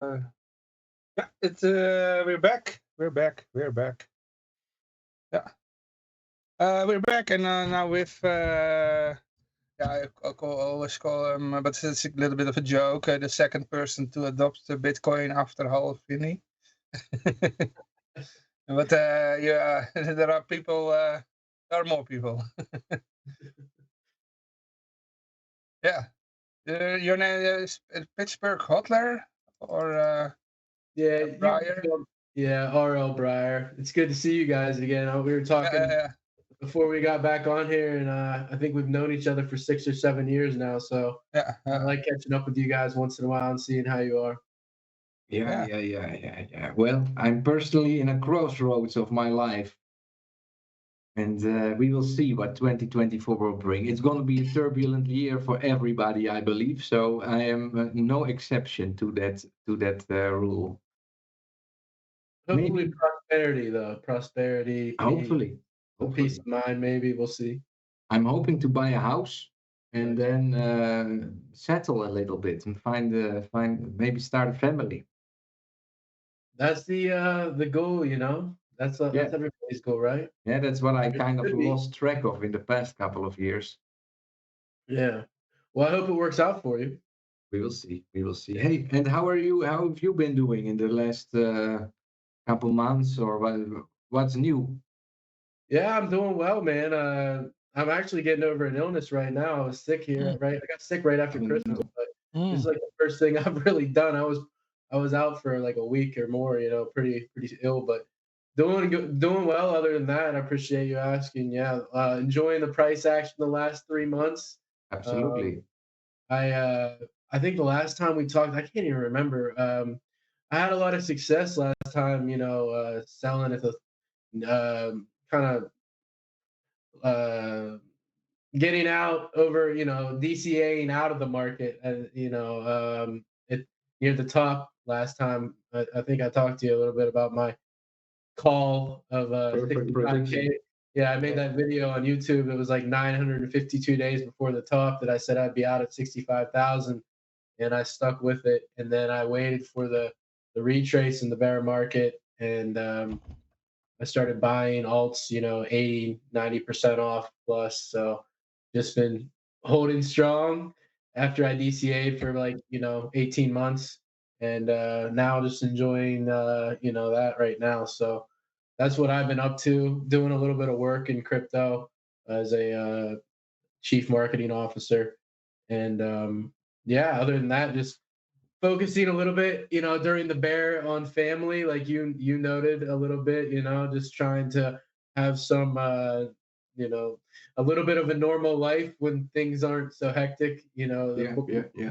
Uh, yeah, it's we're back. We're back. We're back. Yeah, we're back, and now with yeah, always call him, but it's a little bit of a joke. The second person to adopt Bitcoin after Hal Finney. But yeah, there are people. There are more people. Yeah, your name is Pittsburgh Hotler or Yeah, Bryer. yeah, RL Bryer. It's good to see you guys again. We were talking Yeah, before we got back on here, and I think we've known each other for 6 or 7 years now. So I yeah, like catching up with you guys once in a while and seeing how you are. Yeah, yeah. yeah, yeah, yeah, yeah. Well, I'm personally in a crossroads of my life, and we will see what 2024 will bring. It's going to be a turbulent year for everybody, I believe. So I am no exception to that rule. Hopefully, Maybe, prosperity though, prosperity, hopefully, peace hopefully. of mind. Maybe we'll see. I'm hoping to buy a house and Nice. then settle a little bit and find maybe start a family. That's the goal, you know. Yeah, That's everybody's goal, right? yeah. That's what I It kind of should be. lost track of in the past couple of years. Yeah. Well, I hope it works out for you. We will see. We will see. Yeah. Hey, and how are you? How have you been doing in the last couple months, or what's new? Yeah, I'm doing well, man. I'm actually getting over an illness right now. I was sick here, Mm, right? I got sick right after Oh Christmas, no. but this is mm. like the first thing I've really done. I was out for like a week or more, pretty ill, but doing well. Other than that, I appreciate you asking. Yeah, enjoying the price action the last 3 months. Um, Absolutely. I uh, I think the last time we talked, I can't even remember. I had a lot of success last time, selling at the kind of uh, getting out over, DCAing out of the market, and it near the top last time. I think I talked to you a little bit about my call of Perfect 65K. prediction. Yeah, I made Yeah. that video on YouTube. It was like 952 days before the top that I said I'd be out at 65,000, and I stuck with it. And then I waited for the retrace in the bear market, and I started buying alts, 80, 90% off plus. So just been holding strong after I DCA'd for like, 18 months. And now just enjoying, that right now. So that's what I've been up to, doing a little bit of work in crypto as a chief marketing officer. And yeah, other than that, just focusing a little bit, during the bear on family, like you noted a little bit, just trying to have some, you know, a little bit of a normal life when things aren't so hectic. Yeah. Yeah.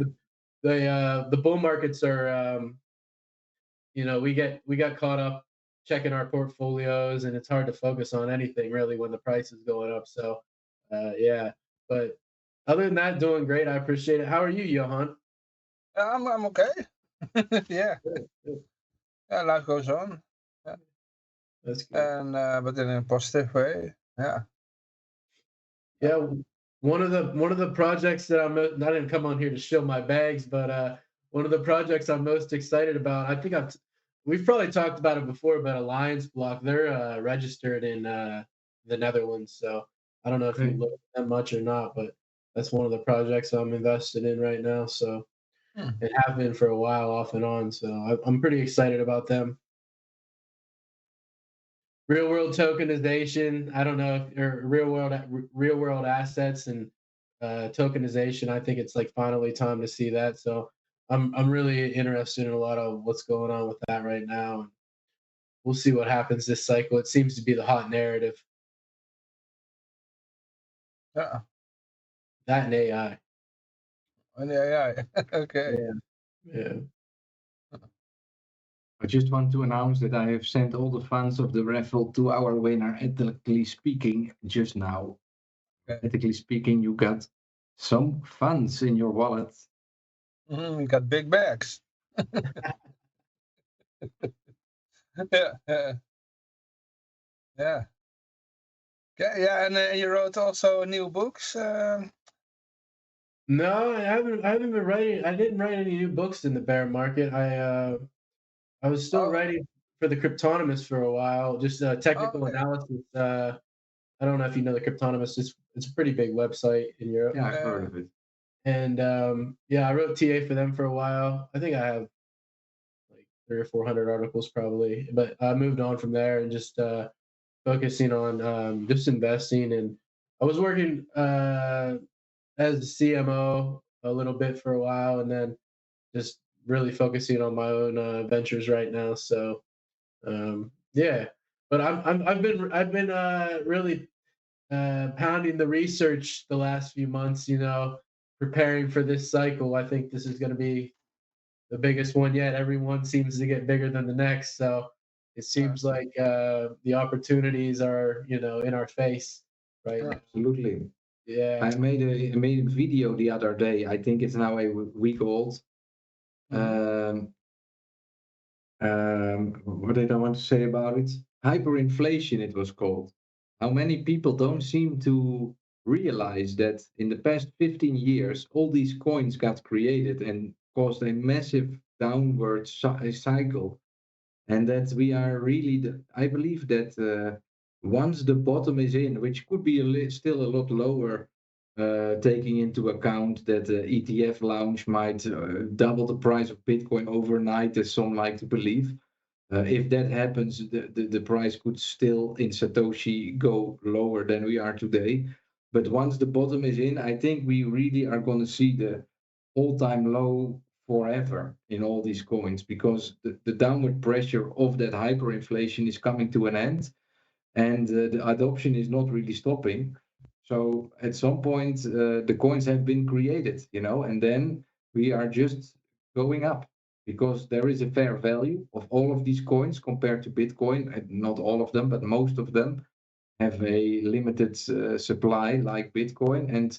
Yeah. The bull markets are, we got caught up checking our portfolios, and it's hard to focus on anything really when the price is going up. So, yeah, but other than that, doing great. I appreciate it. How are you, Johan? I'm okay. Yeah, Good, good. yeah, life goes on. Yeah. That's good. And but in a positive way. Yeah. Yeah, one of the projects that I didn't come on here to show my bags, but one of the projects I'm most excited about. I think we've probably talked about it before, but Alliance Block, they're registered in the Netherlands, so I don't know if you Okay. look at them much or not, but that's one of the projects I'm invested in right now. So Hmm. it have been for a while, off and on. So I'm pretty excited about them. Real world tokenization. I don't know if or real world assets and tokenization. I think it's like finally time to see that. So I'm really interested in a lot of what's going on with that right now. And we'll see what happens this cycle. It seems to be the hot narrative. Yeah. That and AI. And yeah, yeah. Okay. Yeah, yeah. I just want to announce that I have sent all the funds of the raffle to our winner. Ethically speaking, just now. Okay. Ethically speaking, you got some funds in your wallet. You got big bags. Yeah, yeah, yeah. Yeah, yeah. And you wrote also new books. No, I haven't. I haven't been writing. I didn't write any new books in the bear market. I was still Oh, writing for the Cryptonomist for a while, just technical okay. analysis. I don't know if you know the Cryptonomist. It's a pretty big website in Europe, Yeah, I've heard Uh, of it. and yeah, I wrote TA for them for a while. I think I have like 300 or 400 articles probably, but I moved on from there and just focusing on just investing. And I was working as a CMO a little bit for a while, and then just really focusing on my own ventures right now. So yeah, but I've been really pounding the research the last few months. You know, preparing for this cycle. I think this is going to be the biggest one yet. Everyone seems to get bigger than the next, so it uh, seems like the opportunities are in our face right uh, now. Absolutely. Yeah. I made a video the other day. I think it's now a week old. mhm. Um, what did I want to say about it? Hyperinflation, it was called. How many people don't seem to realize that in the past 15 years, all these coins got created and caused a massive downward cycle, and that we are really I believe that once the bottom is in, which could be still a lot lower, taking into account that the ETF launch might double the price of Bitcoin overnight, as some like to believe. If that happens, the price could still in Satoshi go lower than we are today. But once the bottom is in, I think we really are going to see the all-time low forever in all these coins, because the downward pressure of that hyperinflation is coming to an end, and the adoption is not really stopping. So at some point, the coins have been created, and then we are just going up, because there is a fair value of all of these coins compared to Bitcoin. And not all of them, but most of them have a limited supply like Bitcoin. And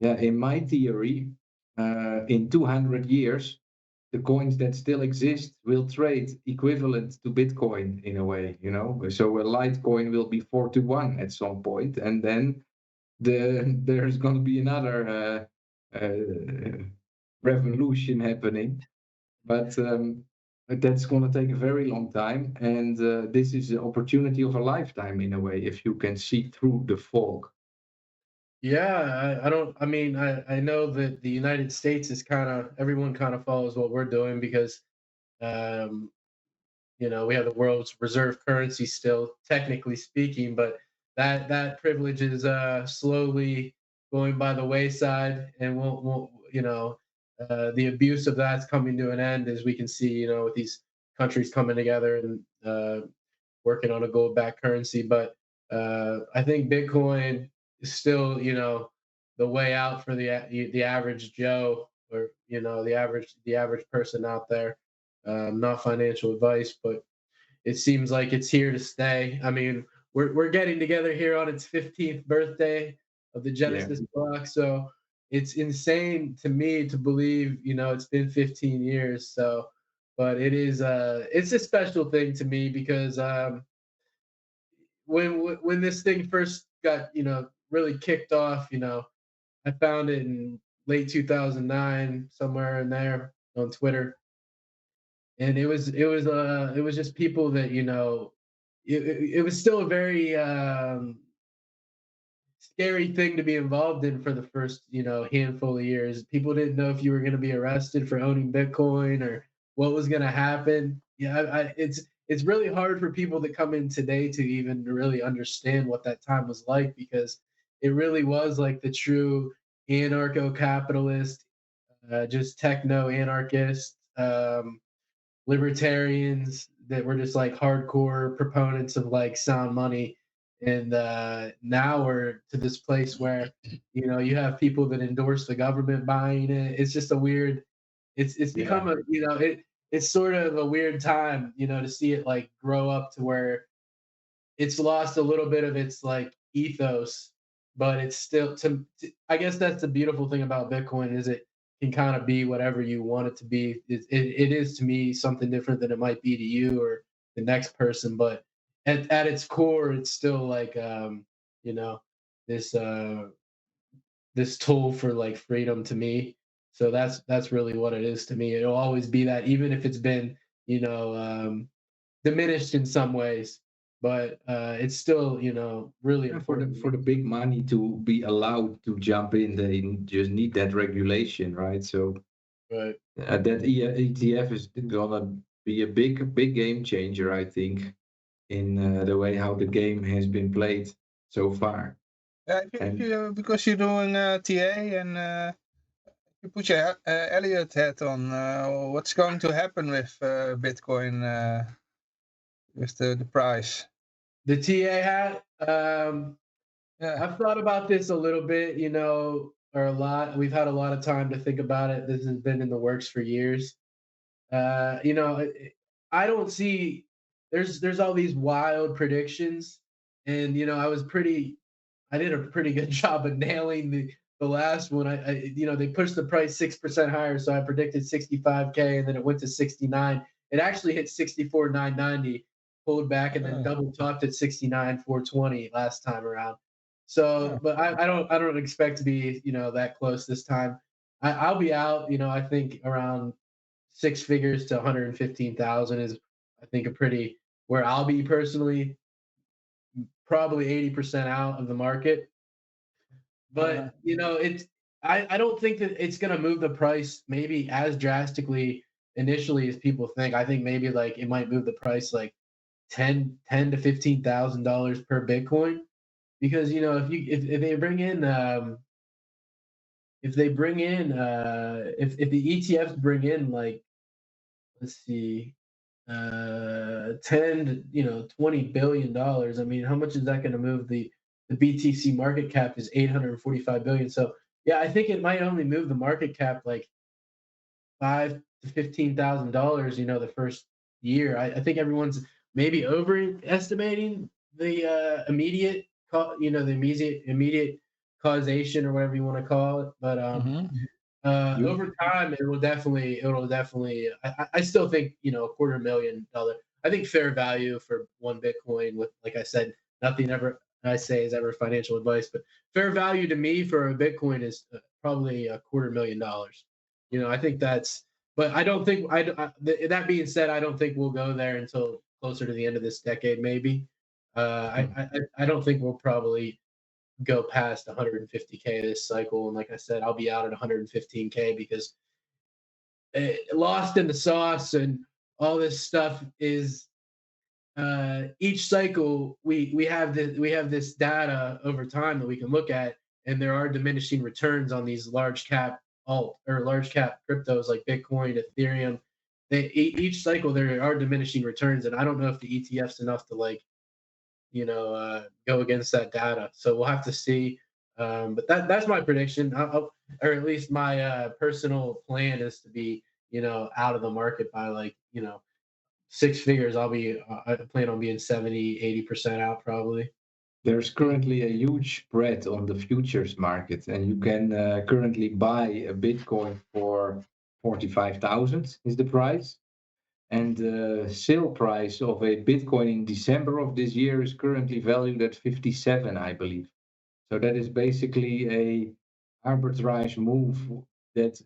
yeah, in my theory, in 200 years, the coins that still exist will trade equivalent to Bitcoin in a way. So a Litecoin will be 4 to 1 at some point, and then there's going to be another revolution happening. But that's going to take a very long time, and this is the opportunity of a lifetime in a way, if you can see through the fog. Yeah, I don't. I mean, I know that the United States is kind of everyone kind of follows what we're doing because um, we have the world's reserve currency still, technically speaking, but that privilege is slowly going by the wayside, and won't the abuse of that's coming to an end, as we can see, with these countries coming together and working on a gold-backed currency. But I think Bitcoin is still, the way out for the average Joe, or the average person out there. Not financial advice, but it seems like it's here to stay. I mean, we're getting together here on its 15th birthday of the Yeah. Genesis block, so it's insane to me to believe, it's been 15 years. So, but it's a special thing to me because when this thing first got really kicked off, I found it in late 2009, somewhere in there on Twitter, and it was just people that it was still a very scary thing to be involved in for the first handful of years. People didn't know if you were going to be arrested for owning Bitcoin or what was going to happen. Yeah, it's really hard for people that come in today to even really understand what that time was like, because it really was like the true anarcho-capitalist, just techno anarchist, libertarians that were just like hardcore proponents of like sound money. And now we're to this place where you have people that endorse the government buying it. It's just a weird, it's Yeah. become a it's sort of a weird time, to see it like grow up to where it's lost a little bit of its like ethos, but it's still I guess that's the beautiful thing about Bitcoin, is it can kind of be whatever you want it to be. It is to me something different than it might be to you or the next person, but at its core, it's still like you know this this tool for like freedom to me. So that's really what it is to me. It'll always be that, even if it's been, you know, diminished in some ways, but it's still, you know, really And important to for me. the big money to be allowed to jump in, they just need that regulation, right? So But that ETF is gonna be a big game changer, I think, in the way how the game has been played so far. if And you because you're doing TA and you put your Elliot hat on, what's going to happen with Bitcoin with the price? the TA hat, Yeah. I've thought about this a little bit, you know, or a lot. We've had a lot of time to think about it. This has been in the works for years. You know, I don't see there's all these wild predictions, and you know, I did a pretty good job of nailing the last one. I you know, they pushed the price 6% higher, so I predicted 65K, and then it went to 69. It actually hit 64,990, pulled back, and then Uh, double topped at 69,420 last time around. uh, So, but I don't expect to be, you know, that close this time. I'll be out, you know, I think around six figures to 115,000 is, I think, a pretty where I'll be personally, probably 80% out of the market. uh, But you know, I don't think that it's gonna move the price maybe as drastically initially as people think. I think maybe like it might move the price like 10 to $15,000 per Bitcoin. Because you know, if they bring in if they bring in if the ETFs bring in like, let's see, 10 to, you know, $20 billion, I mean, how much is that going to move the BTC market cap is 845 billion. So yeah, I think it might only move the market cap like five to $15,000, you know, the first year. I think everyone's maybe overestimating the you know, the immediate causation or whatever you want to call it. But mhm. you over time, it'll definitely. I still think, you know, $250,000. I think fair value for one Bitcoin, with, like I said, nothing ever I say is ever financial advice, but fair value to me for a Bitcoin is probably $250,000. You know, I think that's. But I don't think that being said, I don't think we'll go there until closer to the end of this decade, maybe. I don't think we'll probably go past 150K this cycle. And like I said, I'll be out at 115K because lost in the sauce and all this stuff is each cycle we have this data over time that we can look at, and there are diminishing returns on these large cap alt or large cap cryptos like Bitcoin, Ethereum. Each cycle there are diminishing returns, and I don't know if the ETF's enough to like, you know, go against that data. So we'll have to see. But that's my prediction, or at least my personal plan is to be, you know, out of the market by like, you know, six figures. I plan on being 70, 80% out probably. there's currently a huge spread on the futures market, and you can currently buy a Bitcoin for 45,000 is the price. And the sale price of a Bitcoin in December of this year is currently valued at 57, I believe. So that is basically a arbitrage move that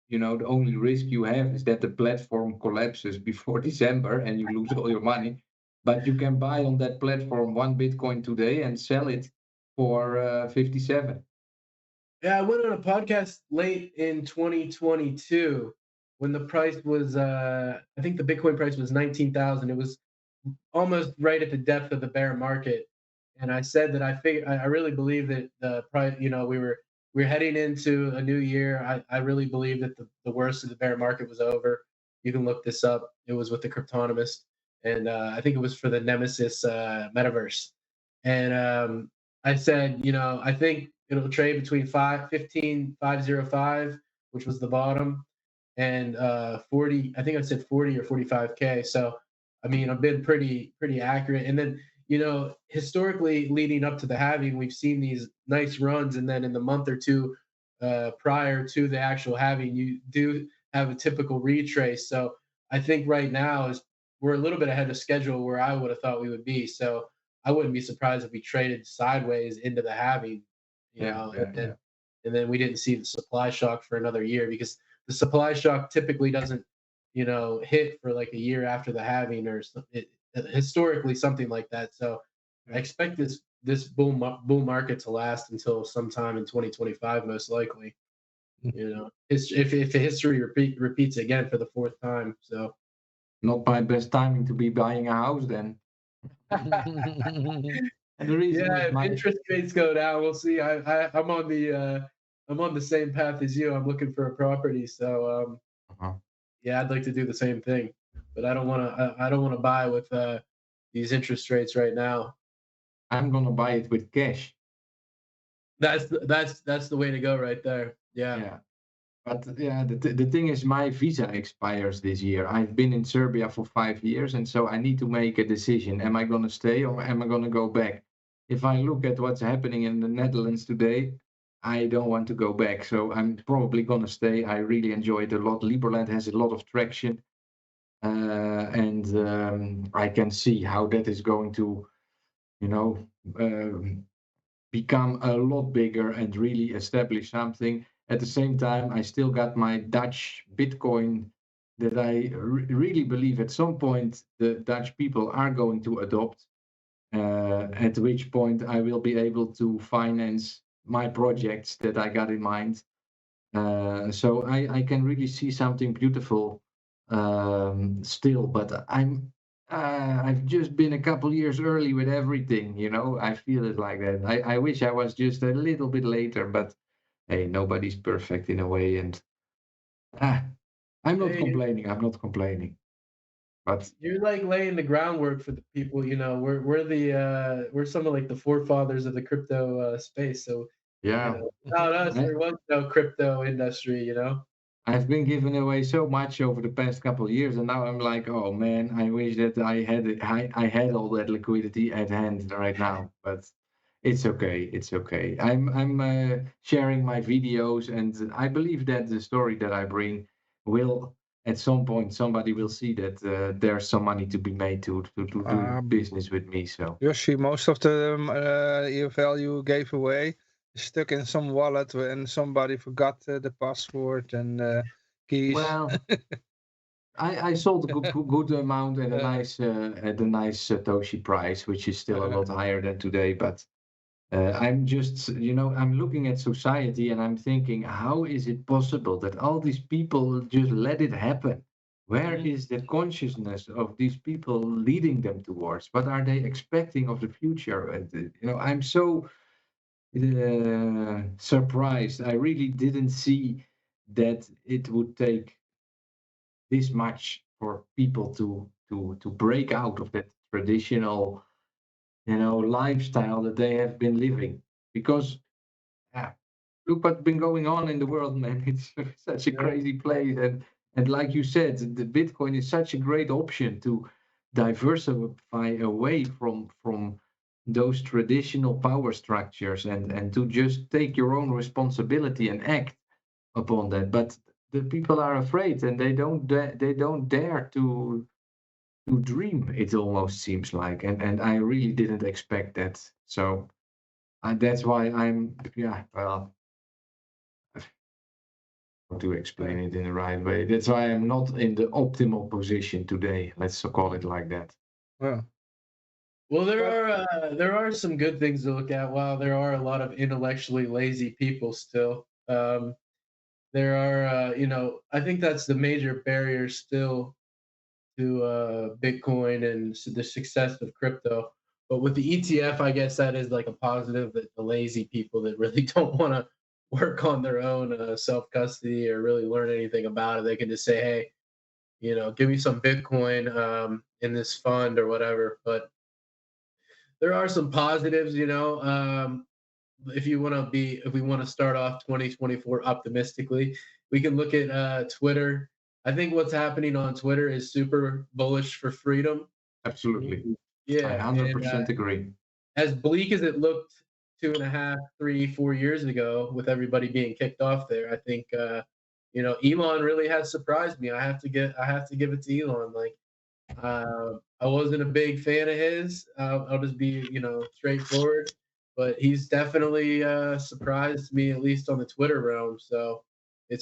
you know, the only risk you have is that the platform collapses before December and you lose all your money. But you can buy on that platform one Bitcoin today and sell it for 57. Yeah, I went on a podcast late in 2022 when the price was I think the Bitcoin price was 19,000. It was almost right at the depth of the bear market. And I said that I really believe that the price, you know, we are heading into a new year. I really believe that the worst of the bear market was over. You can look this up. It was with the cryptonomist, and I think it was for the Nemesis metaverse. And I said, you know, I think it'll trade between 505, which was the bottom, and 40. I think I said 40 or 45K. So I mean, I've been pretty accurate. And then, you know, historically leading up to the halving, we've seen these nice runs, and then in the month or two prior to the actual halving, you do have a typical retrace. So I think right now is we're a little bit ahead of schedule where I would have thought we would be. So I wouldn't be surprised if we traded sideways into the halving you Yeah, know, yeah, yeah. and then we didn't see the supply shock for another year because the supply shock typically doesn't, hit for like a year after the halving or historically something like that. So I Yeah. expect this bull market to last until sometime in 2025, most likely. If history repeats again for the fourth time. So Not my best timing to be buying a house then. And the reason yeah, is if my interest rates go down, we'll see. I'm on the same path as you. I'm looking for a property, so uh yeah, I'd like to do the same thing, but I don't want to buy with these interest rates right now. I'm gonna buy it with cash. That's the way to go right there. Yeah. Yeah. But yeah, the thing is, my visa expires this year. I've been in Serbia for 5 years, and so I need to make a decision. Am I going to stay or am I going to go back? If I look at what's happening in the Netherlands today, I don't want to go back. So I'm probably going to stay. I really enjoy it a lot. Liberland has a lot of traction, and I can see how that is going to, you know, um, become a lot bigger and really establish something. At the same time, I still got my Dutch Bitcoin that I really believe at some point the Dutch people are going to adopt, at which point I will be able to finance my projects that I got in mind. So I can really see something beautiful still, but I've just been a couple years early with everything, I feel it like that. I wish I was just a little bit later, but hey, nobody's perfect in a way, and ah, I'm not Hey, complaining. I'm not complaining, but you're like laying the groundwork for the people. We're some of like the forefathers of the crypto space. So yeah, without us, I, there was no crypto industry. I've been giving away so much over the past couple of years, and now I'm like, oh man, I wish that I had all that liquidity at hand right now. But it's okay, it's okay. I'm sharing my videos, and I believe that the story that I bring will at some point somebody will see that there's some money to be made to do uh, business with me. So you see, most of the value you gave away is stuck in some wallet and somebody forgot the password and keys. well, I sold a good amount at a Uh, nice Satoshi price, which is still a uh, lot higher than today. But I'm just, I'm looking at society and I'm thinking, how is it possible that all these people just let it happen? Where Mhm. is the consciousness of these people leading them towards? What are they expecting of the future? And, I'm so surprised. I really didn't see that it would take this much for people to break out of that traditional lifestyle that they have been living, because yeah, look what's been going on in the world, man. It's such a Yeah. crazy place, and like you said, the Bitcoin is such a great option to diversify away from those traditional power structures, and to just take your own responsibility and act upon that. But the people are afraid, and they don't dare to dream. It almost seems like, and I really didn't expect that. So that's why I'm, yeah, well, how to explain it in the right way. That's why I'm not in the optimal position today. Let's call it like that. well, Well, but there are some good things to look at. While there are a lot of intellectually lazy people still, there are I think that's the major barrier still to Bitcoin and the success of crypto. But with the ETF, I guess that is like a positive that the lazy people that really don't want to work on their own self custody or really learn anything about it, they can just say, hey, give me some Bitcoin in this fund or whatever. But there are some positives, if we want to start off 2024 optimistically, we can look at Twitter. I think what's happening on Twitter is super bullish for freedom. Absolutely. I Yeah, and 100% agree. as bleak as it looked 2.5, 3, 4 years ago, with everybody being kicked off there, I think Elon really has surprised me. I have to give it to Elon. Like, I wasn't a big fan of his. I'll just be straightforward. but he's definitely surprised me, at least on the Twitter realm. So Yeah.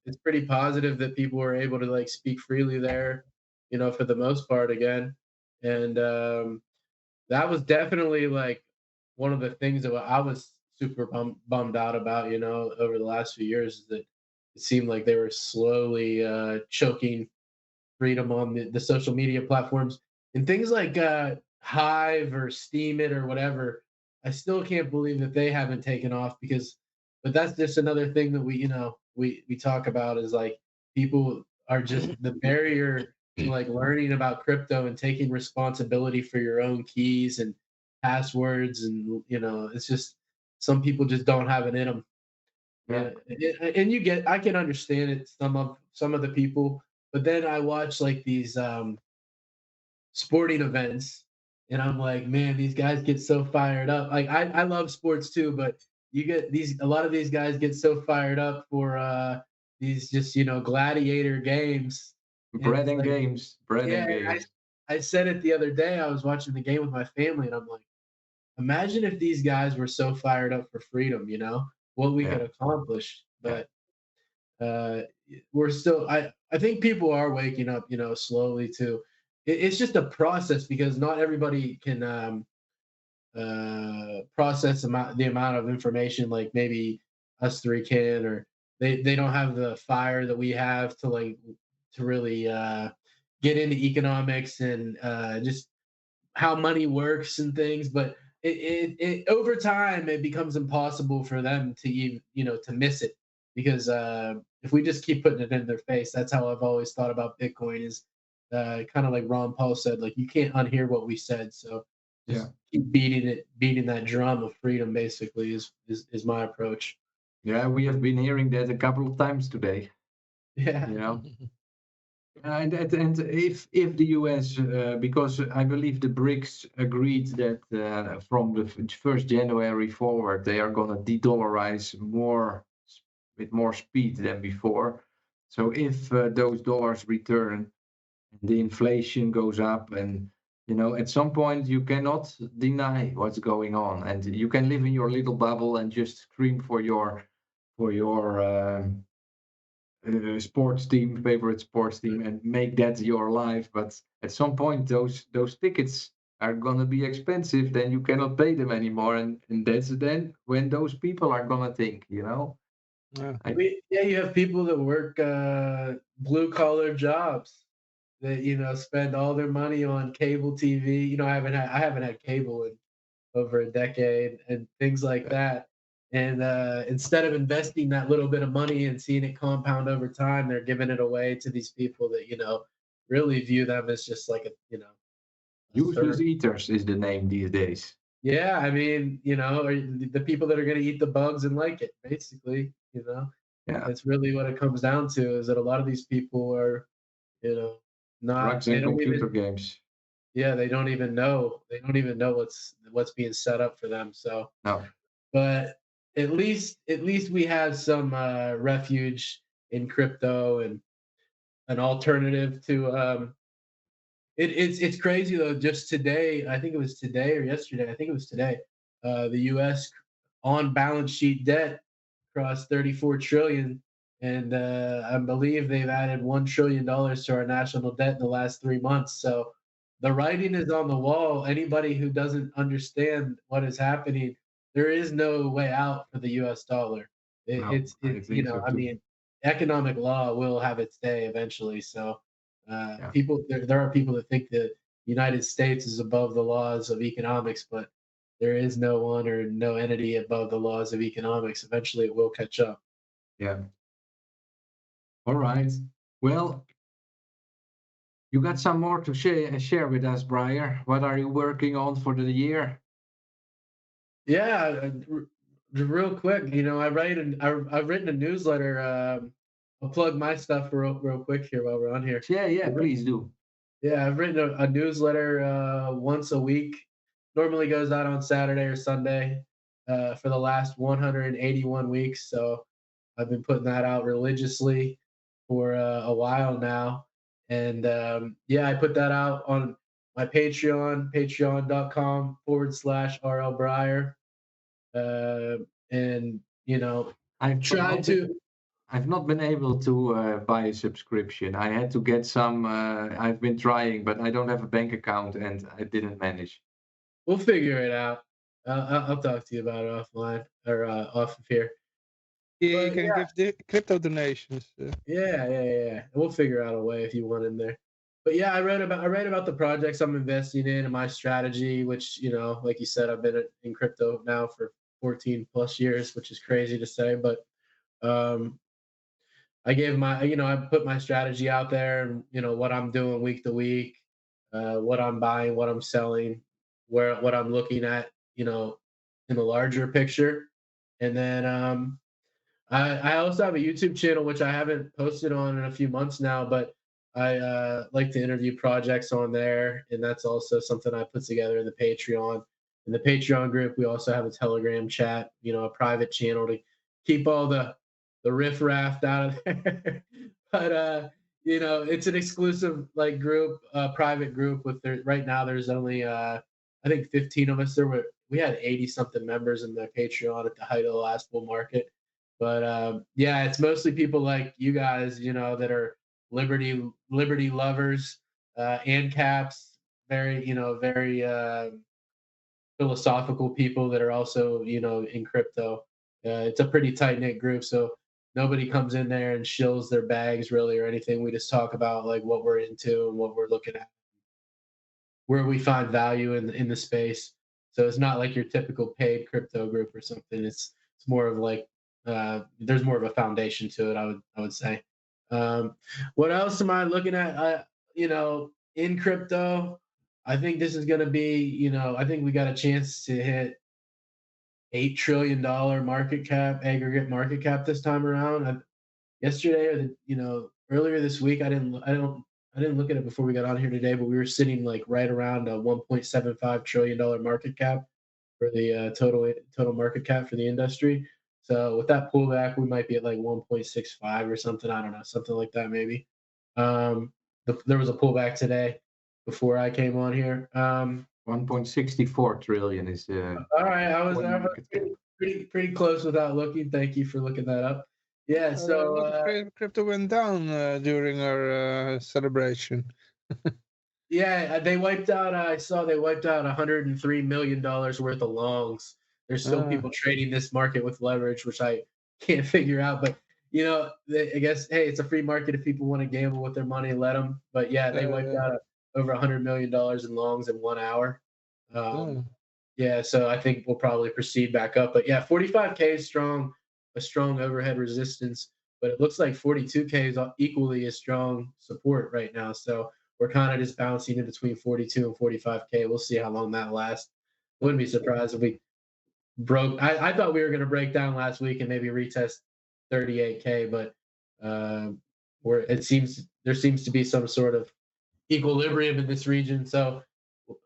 it's pretty positive that people were able to like speak freely there, for the most part again. And that was definitely like one of the things that I was super bummed out about, over the last few years, is that it seemed like they were slowly choking freedom on the social media platforms and things like Hive or Steam It or whatever. I still can't believe that they haven't taken off but that's just another thing that we talk about is like people are just the barrier to like learning about crypto and taking responsibility for your own keys and passwords and it's just some people just don't have it in them. Yeah. Yeah, and I can understand it, some of the people, but then I watch like these sporting events, and I'm like, man, these guys get so fired up. Like I love sports too, but you get a lot of these guys get so fired up for these just gladiator games, and Bread it's and like, games. Bread yeah, and games. I said it the other day. I was watching the game with my family, and I'm like, imagine if these guys were so fired up for freedom, what we could Yeah. accomplish. Yeah. But uh, we're still. I think people are waking up, slowly too. It's just a process because not everybody can process the amount of information like maybe us three can, or they don't have the fire that we have to like to really get into economics and just how money works and things, but it over time it becomes impossible for them to even to miss it because if we just keep putting it in their face, that's how I've always thought about Bitcoin is kind of like Ron Paul said, like you can't unhear what we said, so Yeah. just keep beating that drum of freedom. Basically, is my approach. Yeah. We have been hearing that a couple of times today. Yeah, You know. And if the US, because I believe the BRICS agreed that from the 1st January forward, they are going to de-dollarize with more speed than before. So if those dollars return, the inflation goes up, and at some point you cannot deny what's going on, and you can live in your little bubble and just scream for your sports team, favorite sports team, and make that your life. But at some point, those tickets are gonna be expensive. Then you cannot pay them anymore, and that's then when those people are gonna think. Yeah. I, yeah, you have people that work blue collar jobs that spend all their money on cable TV. I haven't had cable in over a decade and things like that. And instead of investing that little bit of money and seeing it compound over time, they're giving it away to these people that really view them as just like a Useless service. eaters is the name these days. Yeah, I mean, or the people that are going to eat the bugs and like it, basically. Yeah, That's really what it comes down to is that a lot of these people are, you know, not drugs they and don't computer even games. yeah, they don't even know what's being set up for them. So, No, but at least we have some refuge in crypto and an alternative to it's crazy though. Just today, I think it was today or yesterday. I think it was today. The U.S. on balance sheet debt crossed 34 trillion, and I believe they've added $1 trillion to our national debt in the last 3 months. So the writing is on the wall. Anybody who doesn't understand what is happening, there is no way out for the U.S. dollar. no, I think so I too. mean, economic law will have its day eventually. So Yeah, there are people that think that the United States is above the laws of economics, but there is no one or no entity above the laws of economics. Eventually, it will catch up. yeah. All right. Well, you got some more to share with us, Bryer. What are you working on for the year? Yeah, real quick, I've written a newsletter. I'll plug my stuff real quick here while we're on here. Yeah, yeah, please do. Yeah, I've written a newsletter once a week. Normally goes out on Saturday or Sunday for the last 181 weeks. So I've been putting that out religiously for a while now. And yeah, I put that out on my Patreon, patreon.com/RL Bryer. uh, and you know, I've try not been to. I've not been able to buy a subscription. I had to get some. I've been trying, but I don't have a bank account, and I didn't manage. We'll figure it out. I'll talk to you about it offline or off of here. You But can yeah, give the crypto donations. yeah. We'll figure out a way if you want in there. But yeah, I read about the projects I'm investing in and my strategy, which like you said, I've been in crypto now for 14 plus years, which is crazy to say, but um, I gave my, I put my strategy out there and, what I'm doing week to week, what I'm buying, what I'm selling, what I'm looking at, in the larger picture. And then I also have a YouTube channel, which I haven't posted on in a few months now, but I like to interview projects on there. And that's also something I put together in the Patreon. In the Patreon group, we also have a Telegram chat, a private channel to keep all the riffraff out of there. But it's an exclusive like group, private group with right now there's only I think 15 of us. We had 80 something members in the Patreon at the height of the last bull market. But yeah, it's mostly people like you guys, that are liberty lovers, and caps, very, very philosophical people that are also, in crypto. It's a pretty tight knit group, so nobody comes in there and shills their bags really or anything. We just talk about like what we're into and what we're looking at, where we find value in the space. So it's not like your typical paid crypto group or something. It's more of like there's more of a foundation to it. I would say. Um, what else am I looking at? In crypto, I think this is going to be. I think we got a chance to hit $8 trillion market cap, aggregate market cap this time around. Yesterday or earlier this week, I didn't look at it before we got on here today, but we were sitting like right around a $1.75 trillion market cap for the total market cap for the industry. So with that pullback, we might be at like 1.65 or something. I don't know, something like that maybe. Um, there was a pullback today before I came on here. 1.64 trillion is the All right, coin I was market cap. pretty close without looking. Thank you for looking that up. Yeah, A so lot of crypto went down during our celebration. yeah, they wiped out. I saw they wiped out $103 million worth of longs. There's still Uh, people trading this market with leverage, which I can't figure out. But I guess hey, it's a free market if people want to gamble with their money, let them. But yeah, they wiped uh, out over $100 million in longs in 1 hour. Um, uh, yeah, so I think we'll probably proceed back up. But yeah, 45K is strong, a strong overhead resistance. But it looks like 42K is equally as strong support right now. So we're kind of just bouncing in between 42 and 45K. We'll see how long that lasts. Wouldn't be surprised if we broke. I thought we were going to break down last week and maybe retest 38K, but where there seems to be some sort of equilibrium in this region, so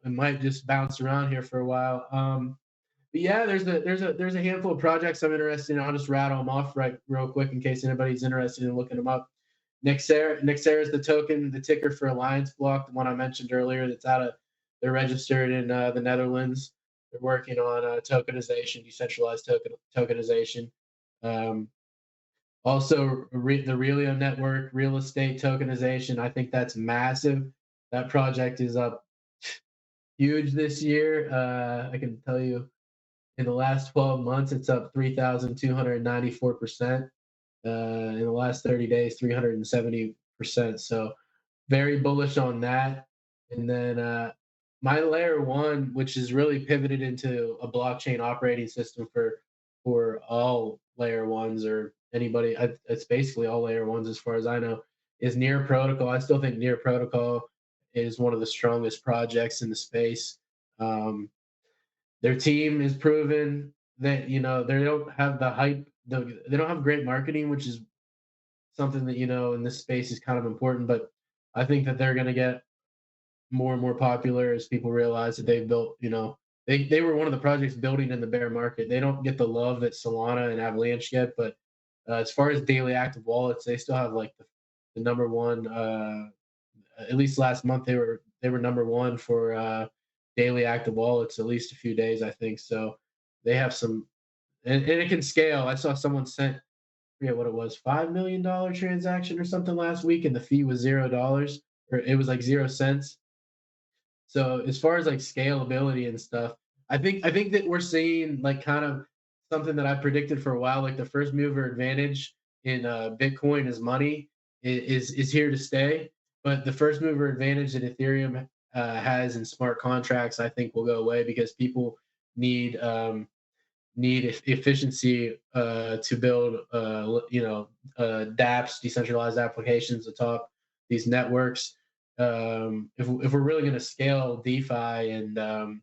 it might just bounce around here for a while. But yeah, there's a handful of projects I'm interested in. I'll just rattle them off right real quick in case anybody's interested in looking them up. Nexera is the token, the ticker for Alliance Block, the one I mentioned earlier. They're registered in the Netherlands. They're working on tokenization, decentralized tokenization. Um, Also, the Relio network, real estate tokenization. I think that's massive. That project is up huge this year. I can tell you in the last 12 months, it's up 3,294%. In the last 30 days, 370%. So very bullish on that. And then my layer one, which is really pivoted into a blockchain operating system for all layer ones or anybody. It's basically all layer ones as far as I know. Is Near Protocol. I still think Near Protocol is one of the strongest projects in the space. Um, their team is proven that they don't have the hype. They don't have great marketing, which is something that in this space is kind of important. But I think that they're going to get more and more popular as people realize that they've built. They were one of the projects building in the bear market. They don't get the love that Solana and Avalanche get, but as far as daily active wallets, they still have like the number one. At least last month they were number one for daily active wallets at least a few days I think. So they have some and it can scale. I saw someone sent, I forget what it was, $5 million transaction or something last week, and the fee was $0, or it was like 0 cents. So as far as like scalability and stuff, I think that we're seeing like kind of something that I predicted for a while, like the first mover advantage in Bitcoin is money is here to stay. But the first mover advantage that Ethereum has in smart contracts, I think, will go away because people need efficiency to build dApps, decentralized applications atop these networks. If we're really going to scale DeFi and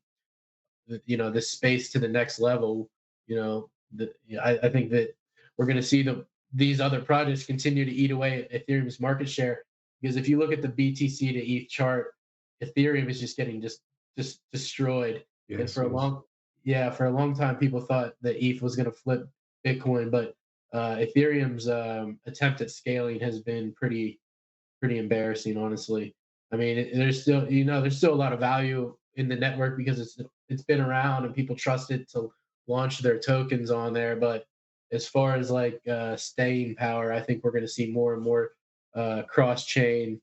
this space to the next level, I think that we're going to see these other projects continue to eat away at Ethereum's market share, because if you look at the BTC to ETH chart, Ethereum is just getting just destroyed. And Yes, for a yes. long time, people thought that ETH was going to flip Bitcoin, but Ethereum's attempt at scaling has been pretty embarrassing, honestly. I mean, there's still a lot of value in the network because it's been around and people trust it to launch their tokens on there. But as far as like staying power, I think we're going to see more and more cross chain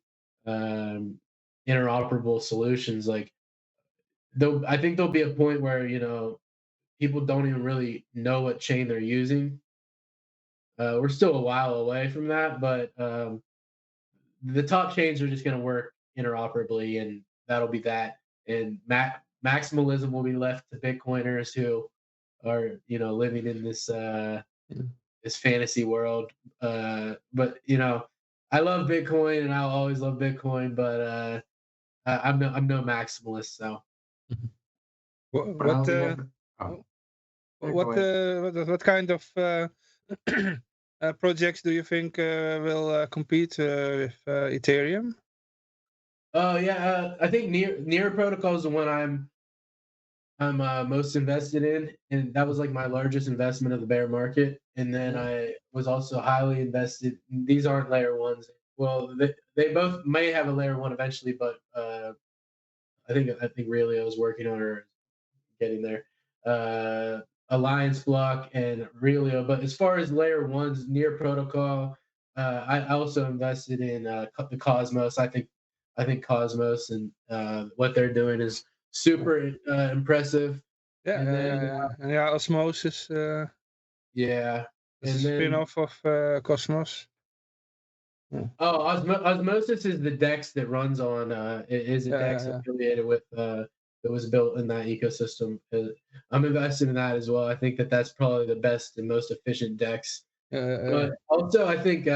um, interoperable solutions. Like, I think there'll be a point where people don't even really know what chain they're using. We're still a while away from that, but the top chains are just going to work interoperably, and that'll be that. And maximalism will be left to Bitcoiners who are living in this fantasy world. But I love Bitcoin, and I'll always love Bitcoin. But I'm no maximalist, so. What Well, what we uh, have. Oh, yeah, go what ahead. what kind of projects do you think will compete with Ethereum? Oh yeah, I think near protocol is the one I'm most invested in, and that was like my largest investment of the bear market. And then Yeah. I was also highly invested. These aren't layer ones. Well, they both may have a layer one eventually, but I think really I was working on or getting there. Alliance Block and Relio. But as far as layer ones, near protocol, I also invested in the Cosmos. I think Cosmos and what they're doing is super impressive. Yeah, And yeah, yeah, then yeah. And yeah, Osmosis yeah, is a and then spin-off of Cosmos. Yeah, Osmosis is the DEX that runs on is a yeah, DEX yeah. affiliated with that was built in that ecosystem. I'm invested in that as well. I think that that's probably the best and most efficient DEX. Yeah, yeah, yeah. But also, I think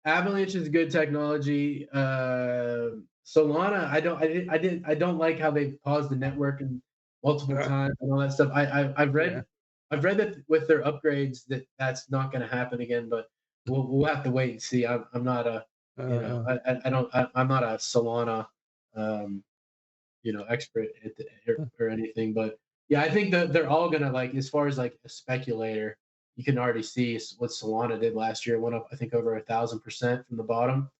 Avalanche is good technology. Solana, I don't like how they paused the network and multiple Yeah, times and all that stuff. yeah. I've read that with their upgrades that's not going to happen again. But we'll have to wait and see. I'm not a Uh, I'm not a Solana um, expert or anything. But yeah, I think that they're all gonna, like, as far as like a speculator, you can already see what Solana did last year. It went up, I think, over 1,000% from the bottom.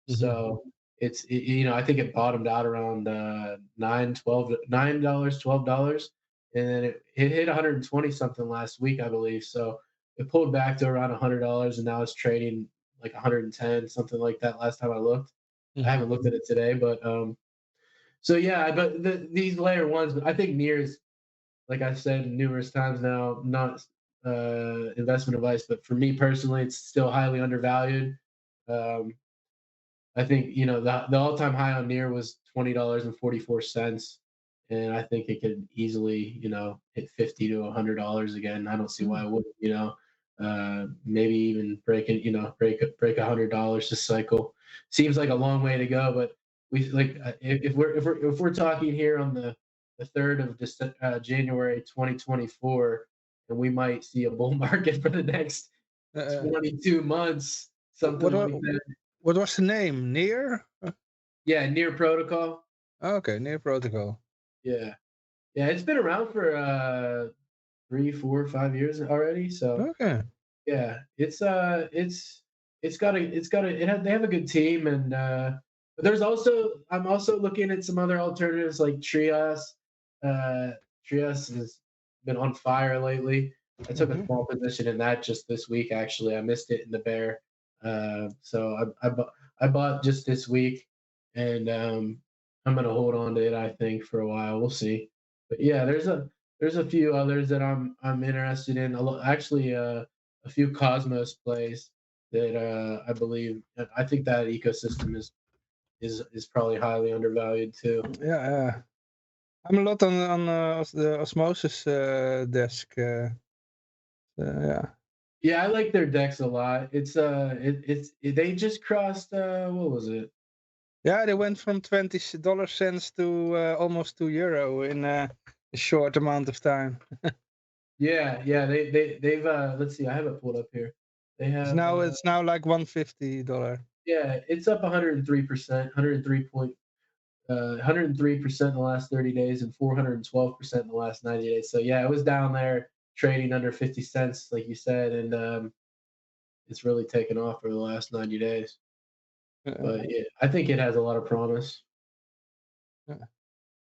mhm. So I think it bottomed out around $9, $12, and then it hit 120 something last week, I believe. So it pulled back to around $100, and now it's trading like 110, something like that. Last time I looked, I Mhm. haven't looked at it today, but so yeah, but these layer ones, but I think near is, like I've said numerous times now, not investment advice, but for me personally, it's still highly undervalued. Um, I think the all time high on near was $20.44, and I think it could easily hit $50 to $100 again. I don't see why Mm. it wouldn't. Maybe even break $100 this cycle. Seems like a long way to go, but we like if we're talking here on the 3rd of January 2024, and we might see a bull market for the next Uh, 22 months, something what like wa- that. what was the name? Near? Yeah, near protocol. Okay, Near Protocol. Yeah, yeah, it's been around for 3, 4, 5 years already. So Okay. yeah, they have a good team, and but I'm also looking at some other alternatives like Trias. Uh, Trias is been on fire lately. I took a Hmm. small position in that just this week. Actually, I missed it in the bear, so I bought just this week, and I'm gonna hold on to it. I think for a while. We'll see. But yeah, there's a few others that I'm interested in. Actually, a few Cosmos plays that I believe. I think that ecosystem is probably highly undervalued too. Yeah, I'm a lot on the osmosis desk. Yeah, Yeah, I like their decks a lot. They just crossed what was it? yeah. They went from $20 to almost €2 in a short amount of time. Yeah, they've let's see, I have it pulled up here. They It's have now it's now like $150. yeah, it's up 103%, 103% in the last 30 days and 412% in the last 90 days. So yeah, it was down there trading under 50 cents like you said, and it's really taken off over the last 90 days. Uh, But yeah, I think it has a lot of promise. uh,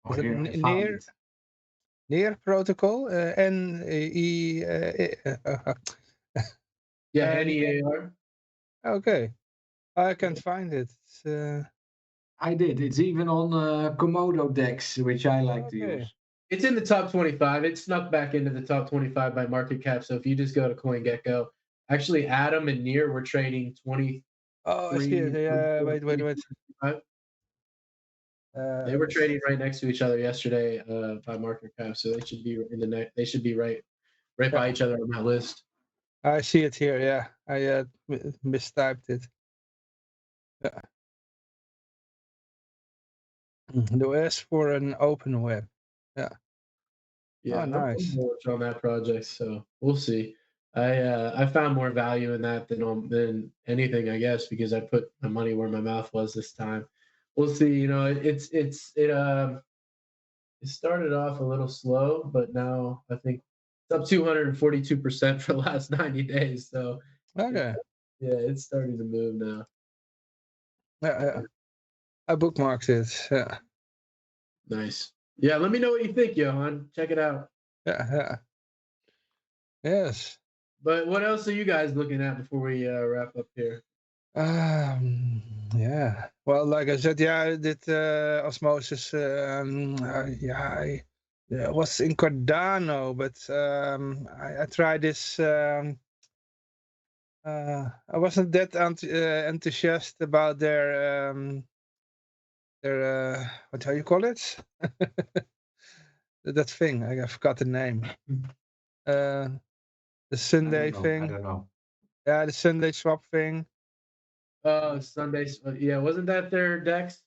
Oh, is it here I found near it. protocol? Yeah, uh, NEAR. okay, I can't find it. It's, I did. It's even on Komodo decks, which I like to okay. use. It's in the top 25. It snuck back into the top 25 by market cap. So if you just go to CoinGecko, actually Adam and Near were trading Oh, I see it. 23, Wait. They were Let's trading right next to each other yesterday by market cap. So they should be in the next. They should be right yeah, by each other on that list. I see it here. Yeah, I mistyped it. Yeah. The OS for an open web. Yeah. Yeah, Oh, I'm nice. bullish on that project. So we'll see. I found more value in that than anything, I guess, because I put my money where my mouth was this time. We'll see. You know, it started off a little slow, but now I think it's up 242% for the last 90 days. So, it, Okay. yeah, it's starting to move now. Yeah. I bookmarked it. Yeah. Nice. Yeah, let me know what you think, Johan. Check it out. Yeah. Yes. But what else are you guys looking at before we wrap up here? Yeah. Well, like I said, yeah, I did osmosis. I was in Cardano, but I tried this. I wasn't that enthusiastic about their what how you call it? That thing. I forgot the name. Uh, the I don't Sunday know. I thing. don't know. Yeah, the Sunday swap thing. Sundays. Yeah, wasn't that their Dex?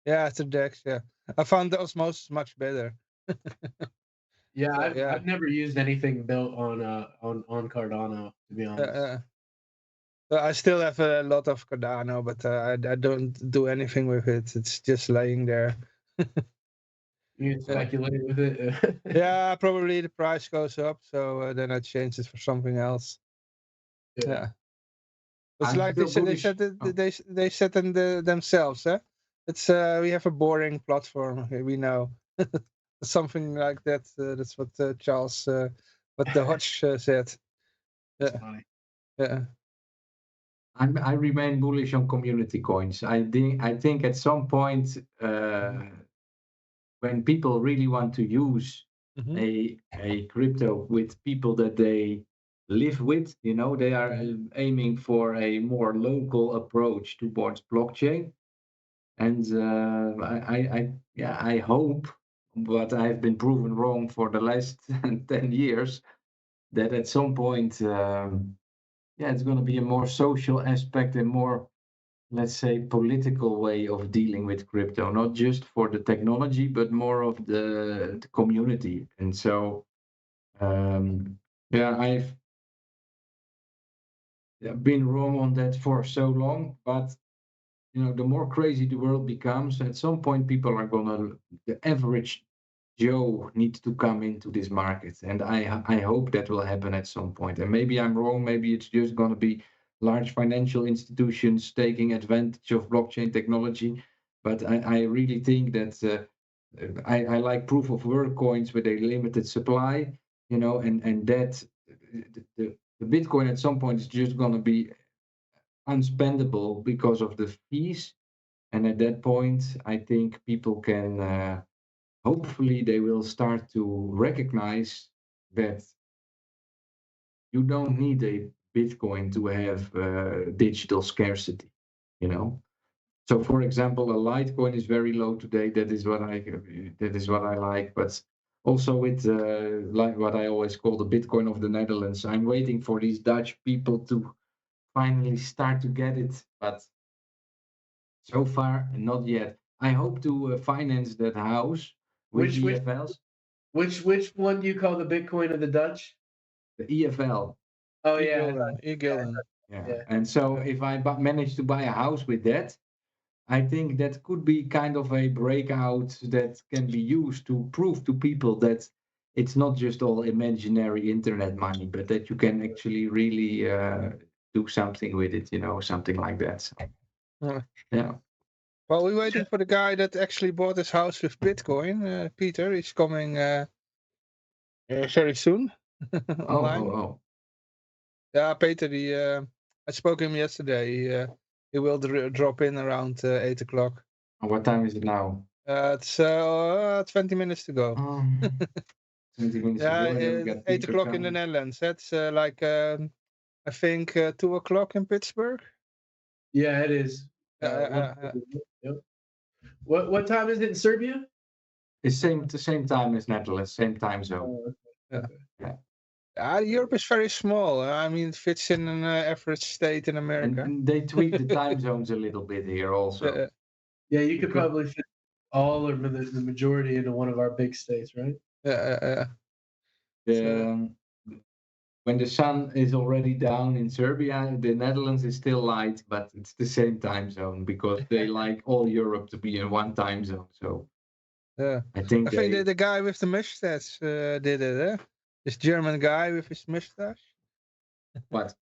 Yeah, it's a Dex. Yeah, I found the osmosis much better. Yeah, So I've yeah, never used anything built on Cardano, to be uh, honest. uh, but I still have a lot of Cardano, but I don't do anything with it. It's just laying there. You can Yeah, speculate with it. yeah. Probably the price goes up, so then I change it for something else. Yeah. Yeah, it's I'm like still they bullish. said it, Oh, they said in themselves. Eh? It's we have a boring platform. Okay, we know something like that. That's what Charles, what the Hodge said. That's Yeah, funny. yeah. I remain bullish on community coins. I think at some point, when people really want to use Mm-hmm. a crypto with people that they live with, they are aiming for a more local approach towards blockchain. And I hope, but I've been proven wrong for the last 10 years, that at some point, it's going to be a more social aspect and more, let's say, political way of dealing with crypto, not just for the technology, but more of the community. And so, I've been wrong on that for so long, but the more crazy the world becomes, at some point people are gonna, the average Joe needs to come into this market, and I hope that will happen at some point. And maybe I'm wrong. Maybe it's just gonna be large financial institutions taking advantage of blockchain technology. But I really think that I like proof of work coins with a limited supply, and that the Bitcoin at some point is just going to be unspendable because of the fees. And at that point, I think people can, hopefully, they will start to recognize that you don't need a Bitcoin to have digital scarcity, you know. So, for example, a Litecoin is very low today. That is what I like. But also with like what I always call the Bitcoin of the Netherlands. I'm waiting for these Dutch people to finally start to get it, but so far not yet. I hope to finance that house with Which EFLs. which one do you call the Bitcoin of the Dutch? The EFL. Oh yeah, E-gulden, e-gulden. Yeah. Yeah. And so Yeah. if I manage to buy a house with that, I think that could be kind of a breakout that can be used to prove to people that it's not just all imaginary internet money, but that you can actually really do something with it, something like that. So, Uh, yeah. Well, we're waiting for the guy that actually bought his house with Bitcoin. Peter is coming very soon Oh, online. oh, oh. Yeah, Peter, I spoke to him yesterday. He will drop in around 8 o'clock. What time is it now? It's 20 minutes to go. 20 minutes to Yeah, go, and then we got 8 Peter o'clock in the coming. Netherlands. That's like, I think, 2 o'clock in Pittsburgh. Yeah, it is. Yep. What time is it in Serbia? It's the same time as Netherlands, same time zone. Oh, Yeah. okay. Yeah. Europe is very small. I mean, it fits in an average state in America. And they tweak the time zones a little bit here also. Yeah, you could Because- probably fit all or the majority into one of our big states, right? The, when the sun is already down in Serbia, the Netherlands is still light, but it's the same time zone because they like all Europe to be in one time zone. So Yeah. I think I think the guy with the mustache did it, eh? This German guy with his mustache. what?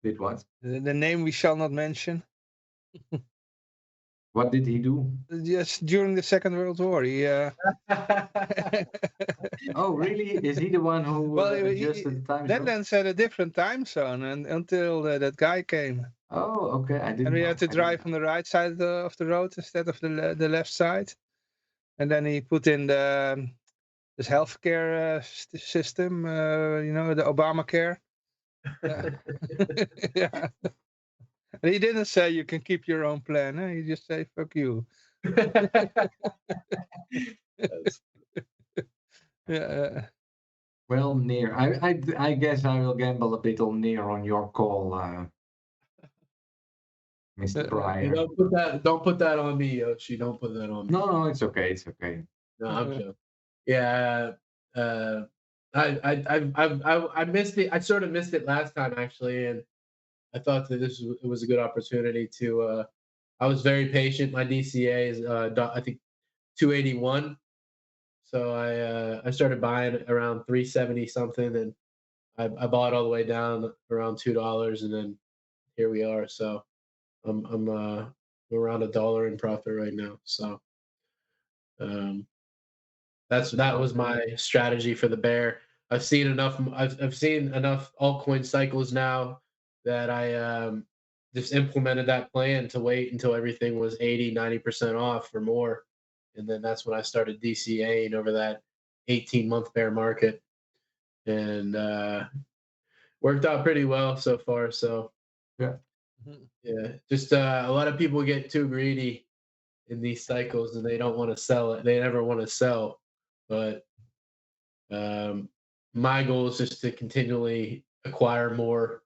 Did what? The name we shall not mention. What did he do? Just during the Second World War, he. Oh, really? Is he the one who Well, adjusted the time zone? Netherlands had a different time zone, and until that guy came, Oh, okay. I didn't and we know. had to drive on the right side of the road instead of the left side, and then he put in this healthcare system, the Obamacare. Yeah. And he didn't say you can keep your own plan. He just say fuck you. Yeah. Well, near. I guess I will gamble a bit on near on your call, Mr. Bryer. Don't put that on me, Yoshi. Don't put that on me. No, it's okay. It's okay. No, I'm joking. Yeah, I missed it. I sort of missed it last time actually, and I thought that it was a good opportunity to. I was very patient. My DCA is I think 281, so I started buying around 370 something, and I bought all the way down around $2, and then here we are. So I'm around $1 in profit right now. So um, that was my strategy for the bear. I've seen enough. I've seen enough altcoin cycles now that I just implemented that plan to wait until everything was 80-90% off or more, and then that's when I started DCAing over that 18-month bear market, and worked out pretty well so far. So Yeah. yeah, just a lot of people get too greedy in these cycles and they don't want to sell it. They never want to sell, but my goal is just to continually acquire more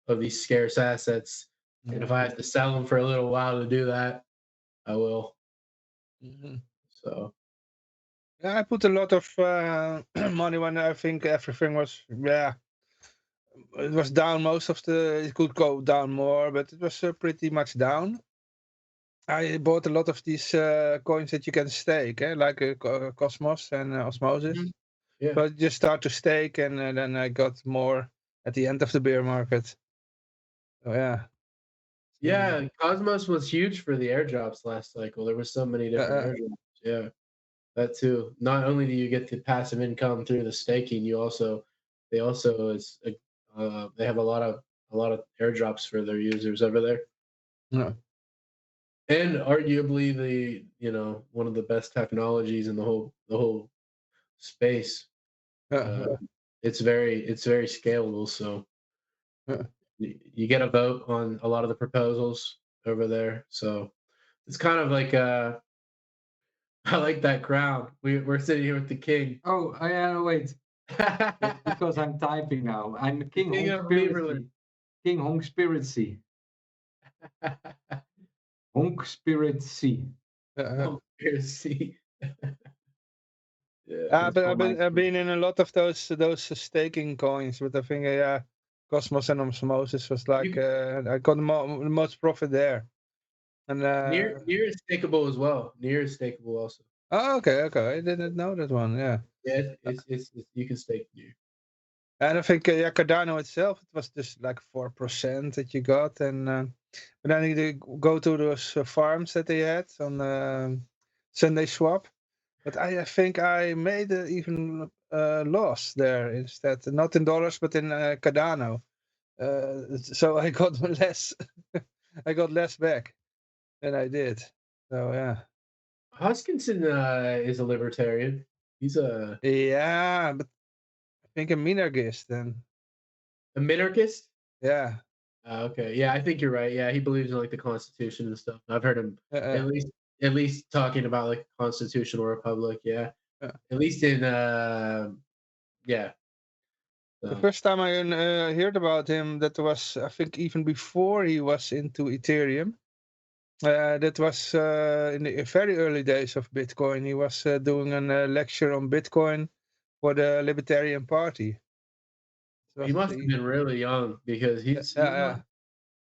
of these scarce assets. And if I have to sell them for a little while to do that, I will. So Yeah, I put a lot of money when I think everything was, it was down most of it could go down more, but it was pretty much down. I bought a lot of these coins that you can stake, like Cosmos and Osmosis. yeah, So I just start to stake, and then I got more at the end of the bear market. Oh yeah. yeah. Cosmos was huge for the airdrops last cycle. There were so many different airdrops. Yeah, that too. Not only do you get the passive income through the staking, they also they have a lot of airdrops for their users over there, Yeah. and arguably one of the best technologies in the whole space. Yeah. Uh, it's very scalable, so Yeah. you get a vote on a lot of the proposals over there. So it's kind of like I like that crown. We're sitting here with the king. Oh, wait. It's because I'm typing now. I'm The King king Hong of Lieberland. Spiracy. King Hong Spiracy. Honk Spiracy. Yeah. Conspiracy. Yeah. Yeah, That's but for my I've screen. been in a lot of those staking coins, but I think yeah, Cosmos and Osmosis was like You I got the most profit there. And near is stakeable as well. Near is stakeable also. oh, okay, I didn't know that one. Yeah, Yeah, it's you can stake near. and I think yeah, Cardano itself it was just like 4% that you got, and but then you go to those farms that they had on Sunday Swap. But I think I made even loss there instead, not in dollars but in Cardano. So I got less, I got less back than I did. So yeah, Hoskinson is a libertarian. He's yeah, but I think a minarchist then. a minarchist. Yeah, Okay, yeah, I think you're right. Yeah, he believes in like the Constitution and stuff. I've heard him uh, uh, at least at least talking about like constitutional republic. Yeah, uh. at least in yeah. The So first time I heard about him, that was I think even before he was into Ethereum. That was in the very early days of Bitcoin. He was doing a lecture on Bitcoin for the Libertarian Party. It he was must have been really young because he's not yeah,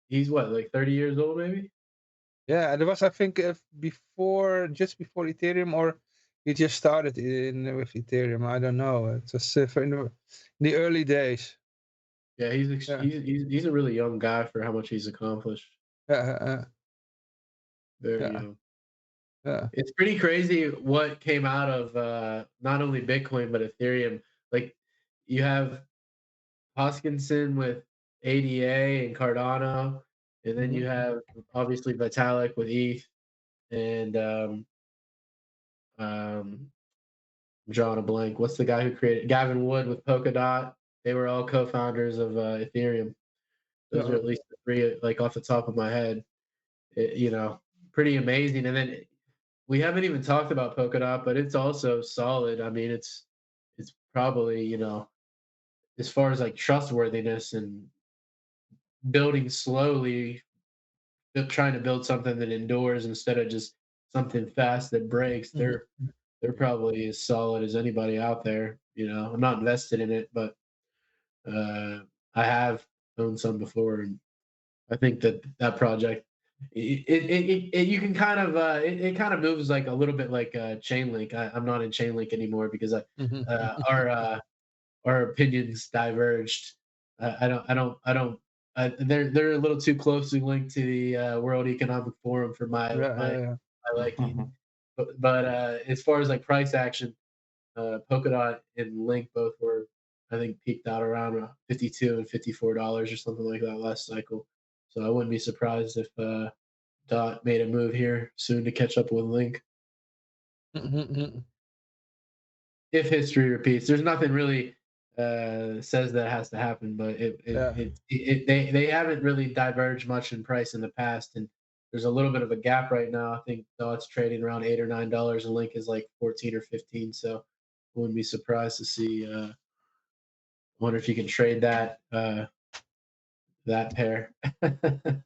he's what, like 30 years old maybe. yeah. There was I think just before Ethereum, or he just started in with Ethereum. I don't know. It was in the early days. Yeah, Yeah, he's a really young guy for how much he's accomplished. yeah, Very yeah, young. yeah. It's pretty crazy what came out of not only Bitcoin but Ethereum. Like you have Hoskinson with ADA and Cardano, and then Mhm. you have obviously Vitalik with ETH, and um, I'm drawing a blank. What's the guy who created Gavin Wood with Polkadot? They were all co-founders of Ethereum. Those are Yeah, at least the three, like off the top of my head. Pretty amazing. And then we haven't even talked about Polkadot, but it's also solid. I mean, it's probably as far as like trustworthiness and building slowly, trying to build something that endures instead of just something fast that breaks. mhm. They're probably as solid as anybody out there. I'm not invested in it, but uh, I have owned some before, and I think that project, you can kind of it kind of moves like a little bit like Chainlink. I'm not in Chainlink anymore because Mhm. our opinions diverged. I don't. They're a little too closely linked to the World Economic Forum for my Yeah, my, yeah, my liking. But as far as like price action, Polkadot and Link both were, I think, peaked out around $52 and $54 or something like that last cycle. So I wouldn't be surprised if Dot made a move here soon to catch up with Link. yeah. If history repeats, there's nothing really says that has to happen, but Yeah. they haven't really diverged much in price in the past, and there's a little bit of a gap right now. I think Dot's trading around $8 or $9, and Link is like 14 or 15. So I wouldn't be surprised to see. Wonder if you can trade that pair.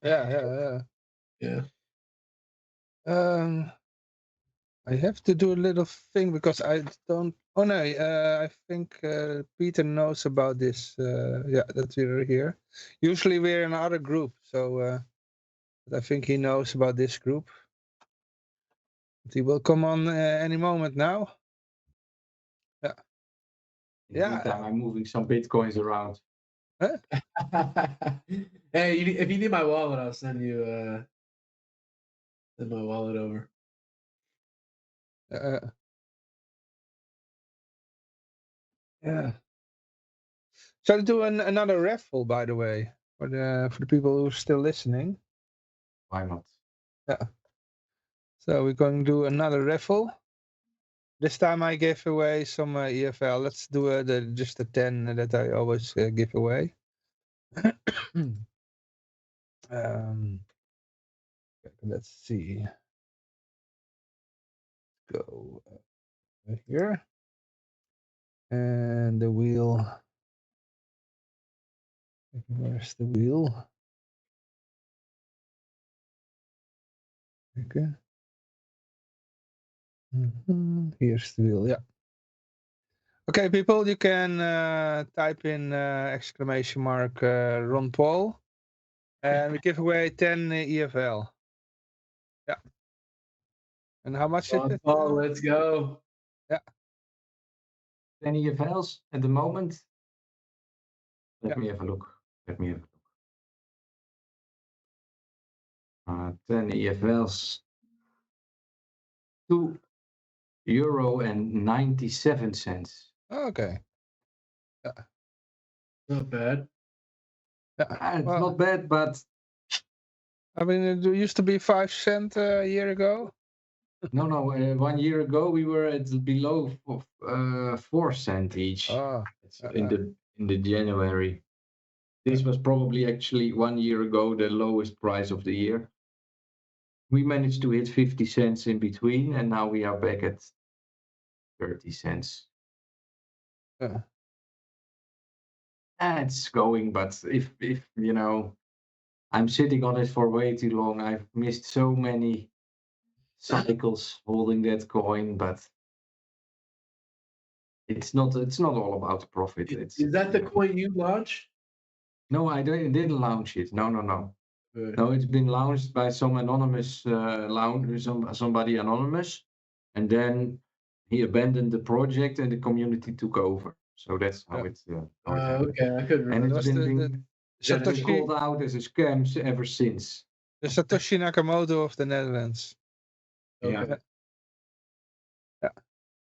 Yeah. Yeah. Um, I have to do a little thing because I don't. Oh no, I think Peter knows about this. Yeah, that we're here. Usually we're in another group, so but I think he knows about this group. But he will come on any moment now. Yeah, In the yeah. meantime, I'm moving some bitcoins around. Huh? Hey, if you need my wallet, I'll send my wallet over. Uh, Yeah. Shall I do another raffle, by the way, for the people who are still listening? Why not? Yeah. So we're going to do another raffle. This time I gave away some EFL. Let's do just the 10 that I always give away. um, let's see. Go here. And the wheel. Where's the wheel? Okay. Here's the wheel. Yeah. Okay, people, you can type in exclamation mark Ron Paul. And we give away 10 EFL. Yeah. And how much is Ron it? Paul, let's go. Yeah. Any EFLs at the moment? Let Yeah. me have a look. Let me have a look. 10 EFLs. €2.97. Okay. Yeah. Not bad. Yeah. It's Well, not bad, but I mean, it used to be 5 cents a year ago. no. 1 year ago we were at below 4 cents each. Oh. It's in the January. This was probably actually 1 year ago the lowest price of the year. We managed to hit 50 cents in between, and now we are back at 30 cents. Yeah. It's going, but if you know, I'm sitting on it for way too long. I've missed so many cycles holding that coin, but it's not all about the profit. Is that the coin you launched? No, I didn't launch it. No. Good. No, it's been launched by some anonymous somebody anonymous, and then he abandoned the project and the community took over. So that's how Yeah. it happened. Okay, I couldn't And remember. it's was been Genesis. called out as a scam ever since. the Satoshi Nakamoto of the Netherlands. Yeah. Okay. Yeah.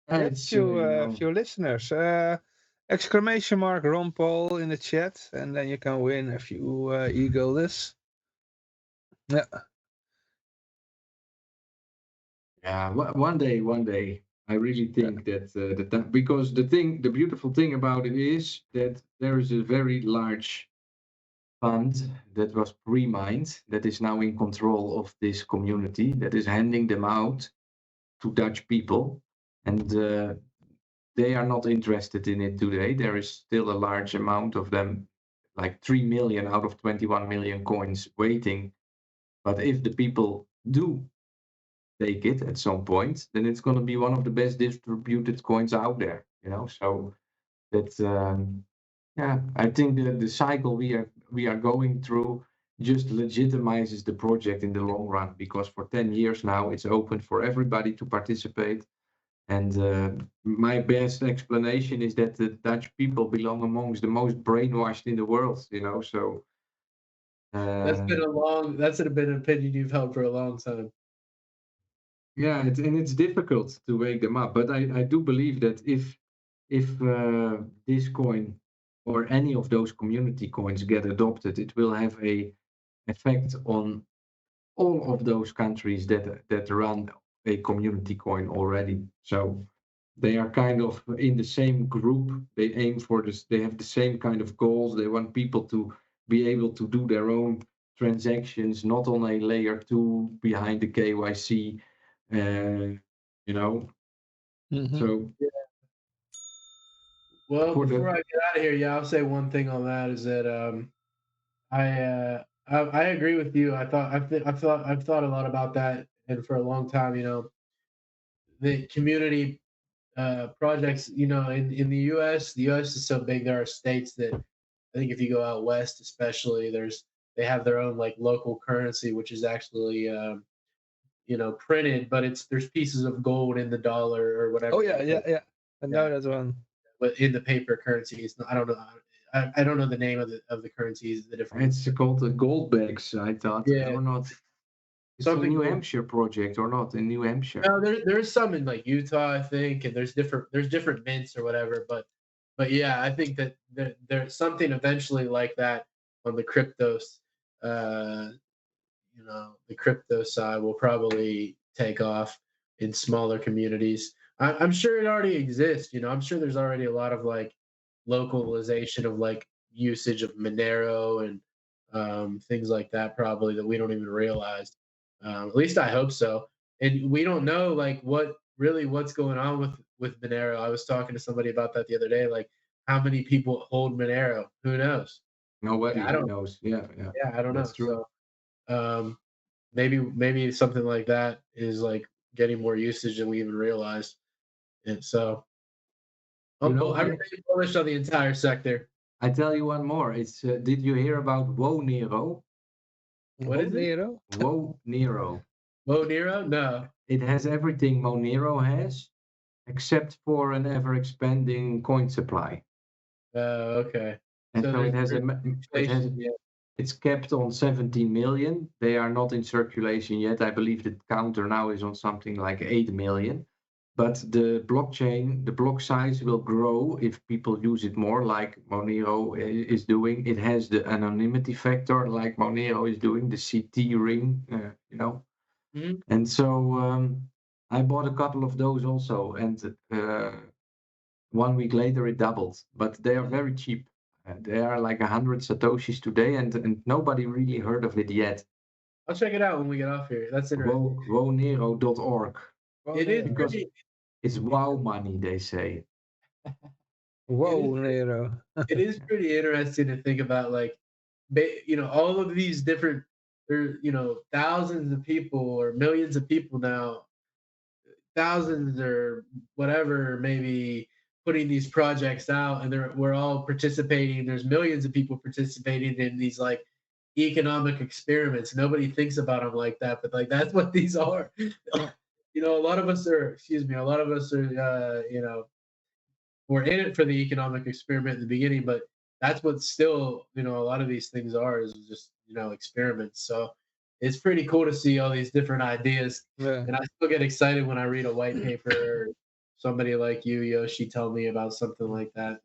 And that's few listeners. Exclamation mark Ron Paul in the chat, and then you can win a few e-guilders. Yeah. Yeah, one day, I really think that because the beautiful thing about it is that there is a very large fund that was pre-mined that is now in control of this community that is handing them out to Dutch people, and they are not interested in it today. There is still a large amount of them, like 3 million out of 21 million coins waiting. But if the people do take it at some point, then it's going to be one of the best distributed coins out there. So that yeah, I think the cycle we are going through just legitimizes the project in the long run, because for 10 years now it's open for everybody to participate. And my best explanation is that the Dutch people belong amongst the most brainwashed in the world. So That's been an opinion you've held for a long time. yeah, and it's difficult to wake them up. But I do believe that if this coin or any of those community coins get adopted, it will have a effect on all of those countries that run a community coin already. So they are kind of in the same group. They aim for this. They have the same kind of goals. They want people to be able to do their own transactions, not on a layer two behind the KYC. Uh, you know, so Well, for before the I get out of here, yeah, I'll say one thing on that is that I agree with you. I've thought a lot about that, and for a long time, the community projects, in the U.S. The U.S. is so big. There are states that I think if you go out west, especially, they have their own like local currency, which is actually printed, but there's pieces of gold in the dollar or whatever. Oh yeah. I know that one. But in the paper currency, I don't know. I don't know the name of the currencies. The different. it's called the gold bags, I thought, Yeah, or not. It's a something New gold. Hampshire project or not in New Hampshire? No, there's some in like Utah, I think, and there's different mints or whatever. But but yeah, I think that there's something eventually like that on the cryptos. Uh, the crypto side will probably take off in smaller communities. I'm sure it already exists. I'm sure there's already a lot of like localization of like usage of Monero and things like that, probably that we don't even realize. At least I hope so. And we don't know like what's going on with Monero. I was talking to somebody about that the other day. Like, how many people hold Monero? Who knows? Yeah, Nobody I don't. knows. Yeah, yeah, Yeah, I don't know. that's true. So um, maybe something like that is like getting more usage than we even realized. And so You know, I'm really bullish on the entire sector. I tell you one more. It's did you hear about Wo Nero? What is it? Monero? Wo Nero. Nero? No. It has everything Monero has, except for an ever-expanding coin supply. Okay. And So so it has there's it has inflation. Yeah. it's capped on 17 million. They are not in circulation yet. I believe the counter now is on something like 8 million. But the blockchain, the block size will grow if people use it more, like Monero is doing. It has the anonymity factor, like Monero is doing, the CT ring, Mhm. And so I bought a couple of those also, and 1 week later it doubled. But they are very cheap. They are like 100 satoshis today, and nobody really heard of it yet. I'll check it out when we get off here. That's interesting. Wonero.org, It is Monero. because pretty. it's wow money, they say. It is. Whoa, Nero. It is pretty interesting to think about, like, all of these different. There, thousands of people or millions of people now, thousands or whatever, maybe putting these projects out, and we're all participating. There's millions of people participating in these like economic experiments. Nobody thinks about them like that, but like that's what these are. A lot of us are. Excuse me. A lot of us are. We're in it for the economic experiment in the beginning, but that's what still, a lot of these things are is just, experiments. So it's pretty cool to see all these different ideas. Yeah. And I still get excited when I read a white paper, somebody like you, Yoshi, tell me about something like that.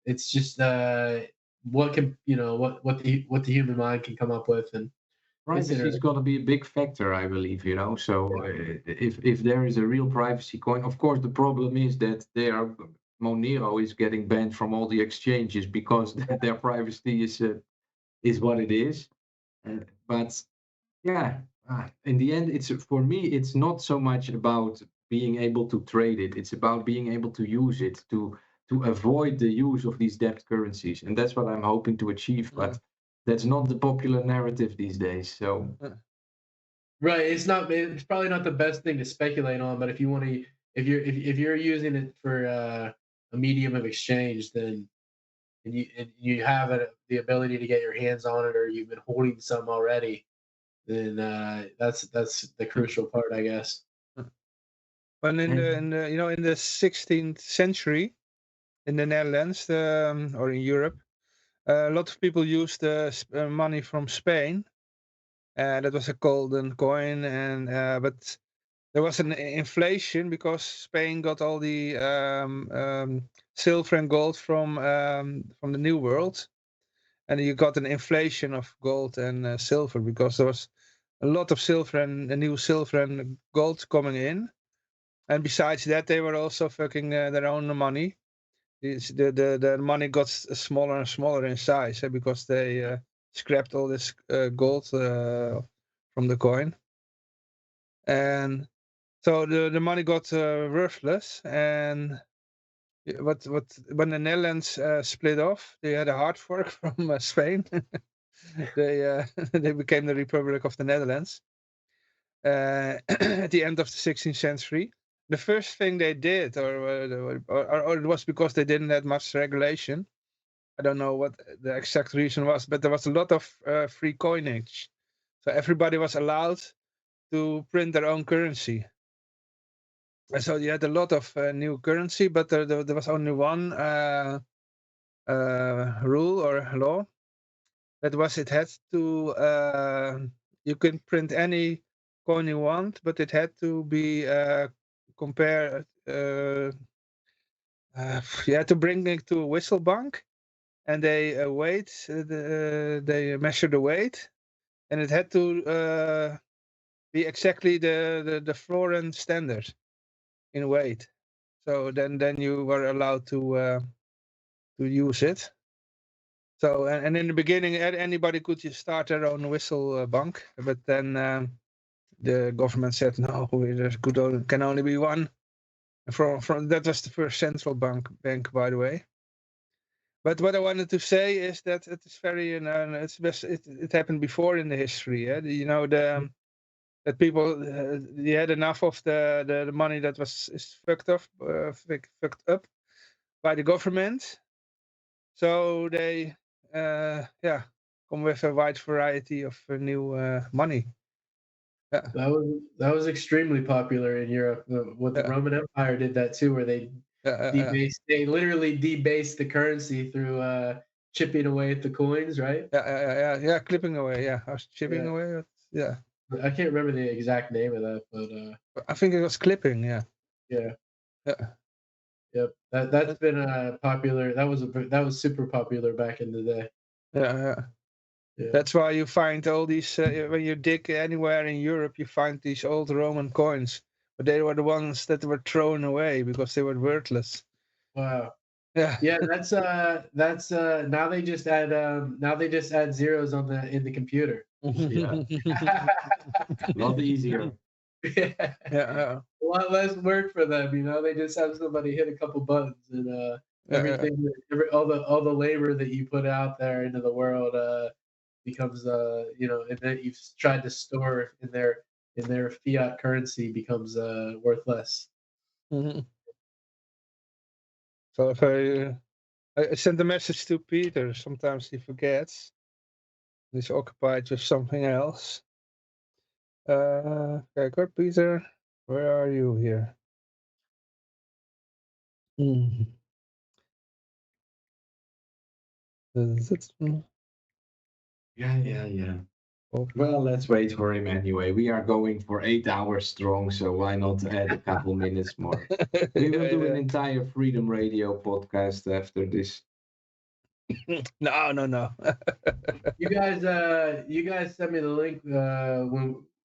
It's just what can, what the human mind can come up with. And it's Privacy is interesting. going to be a big factor, I believe. So Yeah. if there is a real privacy coin, of course, the problem is that Monero is getting banned from all the exchanges because their privacy is what it is. But yeah, in the end, it's for me, it's not so much about being able to trade it. It's about being able to use it to avoid the use of these debt currencies, and that's what I'm hoping to achieve. Yeah. But that's not the popular narrative these days. So Yeah. Right. It's not. It's probably not the best thing to speculate on. But if you want to, if you're using it for a medium of exchange, then and you have the ability to get your hands on it, or you've been holding some already, then that's the crucial part, I guess. When in the and in the in the 16th century in the Netherlands or in Europe, a lot of people used money from Spain. That was a golden coin, and but there was an inflation because Spain got all the silver and gold from the New World, and you got an inflation of gold and silver because there was a lot of silver and new silver and gold coming in. And besides that, they were also fucking their own money. The money got smaller and smaller in size because they scrapped all this gold from the coin. And so the money got worthless. And when the Netherlands split off, they had a hard fork from Spain. they they became the Republic of the Netherlands at the end of the 16th century. The first thing they did, or it was because they didn't have much regulation. I don't know what the exact reason was, but there was a lot of free coinage. So everybody was allowed to print their own currency. And so you had a lot of new currency, but there was only one rule or law. That was it had to, you can print any coin you want, but it had to be compared, you had to bring it to a whistle bank, and they they measure the weight, and it had to be exactly the Floren standard in weight. So then you were allowed to use it. So and in the beginning, anybody could just start their own whistle bank, but then the government said no, can only be one. From that was the first central bank, by the way. But what I wanted to say is that it is very, it's best. It happened before in the history. Yeah? You know that people they had enough of the money that was is fucked up by the government, so they yeah come with a wide variety of new money. Yeah, That was extremely popular in Europe. What the yeah, Roman Empire did that too, where yeah, they literally debased the currency through chipping away at the coins, right? yeah, clipping away. Yeah, I was chipping Yeah, away. Yeah, I can't remember the exact name of that, but I think it was clipping. Yeah, yeah, yeah, yep. That's been popular. That was super popular back in the day. yeah. Yeah. That's why you find all these, when you dig anywhere in Europe, you find these old Roman coins. But they were the ones that were thrown away because they were worthless. Wow. Yeah. Yeah, that's now they just add zeros on the in the computer. Yeah, a lot easier. Yeah. Yeah. A lot less work for them, you know. They just have somebody hit a couple buttons, and Yeah. all the labor that you put out there into the world becomes and that you've tried to store in their fiat currency becomes worth less. Mhm. So if I send a message to Peter, sometimes he forgets. He's occupied with something else. Okay, good, Peter. Where are you here? Mhm. Is it- Yeah. oh, Well, let's wait for him anyway. We are going for 8 hours strong, so why not add a couple minutes more? We will do an yeah. entire Freedom Radio podcast after this. No. You guys send me the link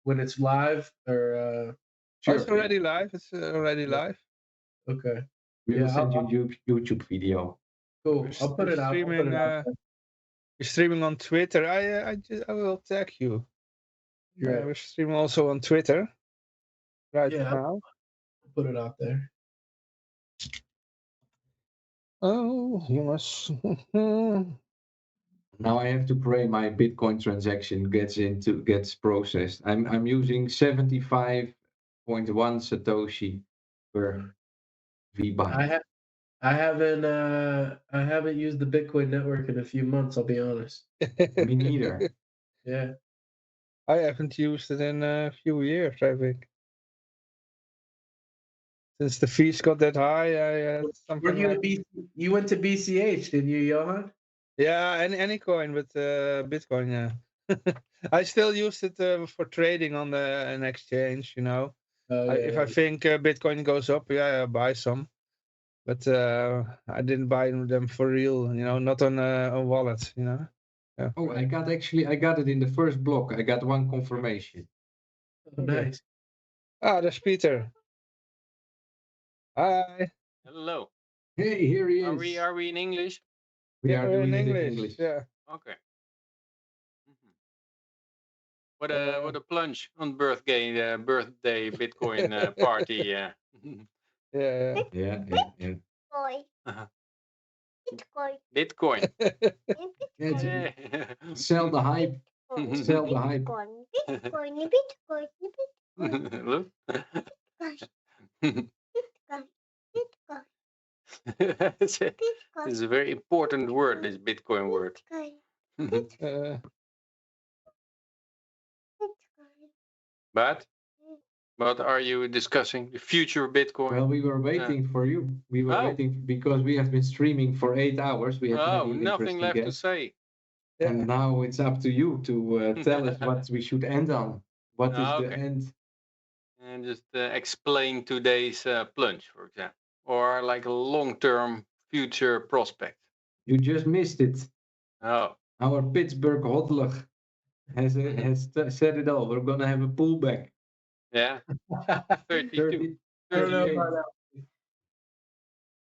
when it's live or Oh, it's Sure, yeah. already live. It's already yeah, live. okay. We will Yeah, send you YouTube video. cool. I'll put We're it out. I'll put streaming. it out there. We're streaming on Twitter. I will tag you. Right. We're streaming also on Twitter right Yeah, now. I'll put it out there. Oh, you must. Now I have to pray my Bitcoin transaction gets processed. I'm using 75.1 Satoshi per I VByte. have I haven't used the Bitcoin network in a few months, I'll be honest. Me neither. Yeah. I haven't used it in a few years, I think. Since the fees got that high, I had Were something you like, you went to BCH, didn't you, Johan? yeah, any coin, but Bitcoin, yeah. I still use it for trading on an exchange, you know. Oh If I yeah. think Bitcoin goes up, yeah, I buy some. But I didn't buy them for real, you know, not on a wallet, you know. Yeah. Oh, I got it in the first block. I got one confirmation. Oh, Okay. nice. Ah, there's Peter. Hi. Hello. Hey, here he Are is. we in English? We Yeah, are we're in doing it in English. English. Yeah. Okay. Mhm. What Uh, a plunge on birthday Bitcoin party. Yeah. yeah. Yeah. Uh-huh. Bitcoin. Bitcoin. Yeah, Yeah. sell the hype. Sell the hype. Bitcoin. Look. Bitcoin. it's, a, it's a very important word, this Bitcoin word. Uh, But what are you discussing? The future of Bitcoin? Well, we were waiting for you. We were Oh. waiting because we have been streaming for 8 hours. We had Oh, many nothing interesting left to guests. say. And now it's up to you to tell us what we should end on. What is the Okay. end? And just explain today's plunge, for example. or like a long-term future prospect? You just missed it. Oh, Our Pittsburgh Hotluck has said it all. We're gonna have a pullback. yeah, 32. 30, I don't know 38. about that.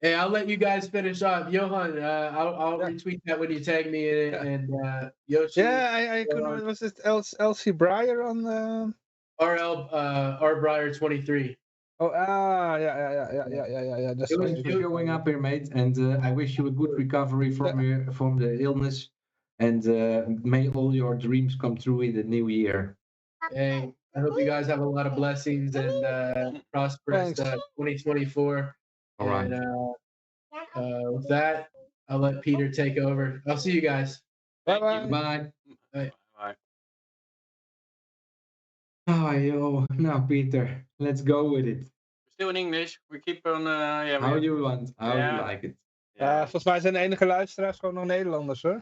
Hey, I'll let you guys finish off. Johan, I'll Yeah. retweet that when you tag me in it. Yeah. And Yoshi, I couldn't. Was it LC Bryer on the? R Bryer 23. Oh, yeah. That's It was- right. Thanks for showing up here, mate. And I wish you a good recovery from the illness. And may all your dreams come true in the new year. Hey, I hope you guys have a lot of blessings and prosperous Thanks. 2024. All right. And with that, I'll let Peter take over. I'll see you guys. Thank Bye-bye. you. Bye. Bye. Bye. Oh, yo. Now, Peter, let's go with it. Still in English. We keep on. Yeah, How you want, how you Yeah. like it. Yeah. Volgens mij zijn de enige luisteraars gewoon nog Nederlanders hoor.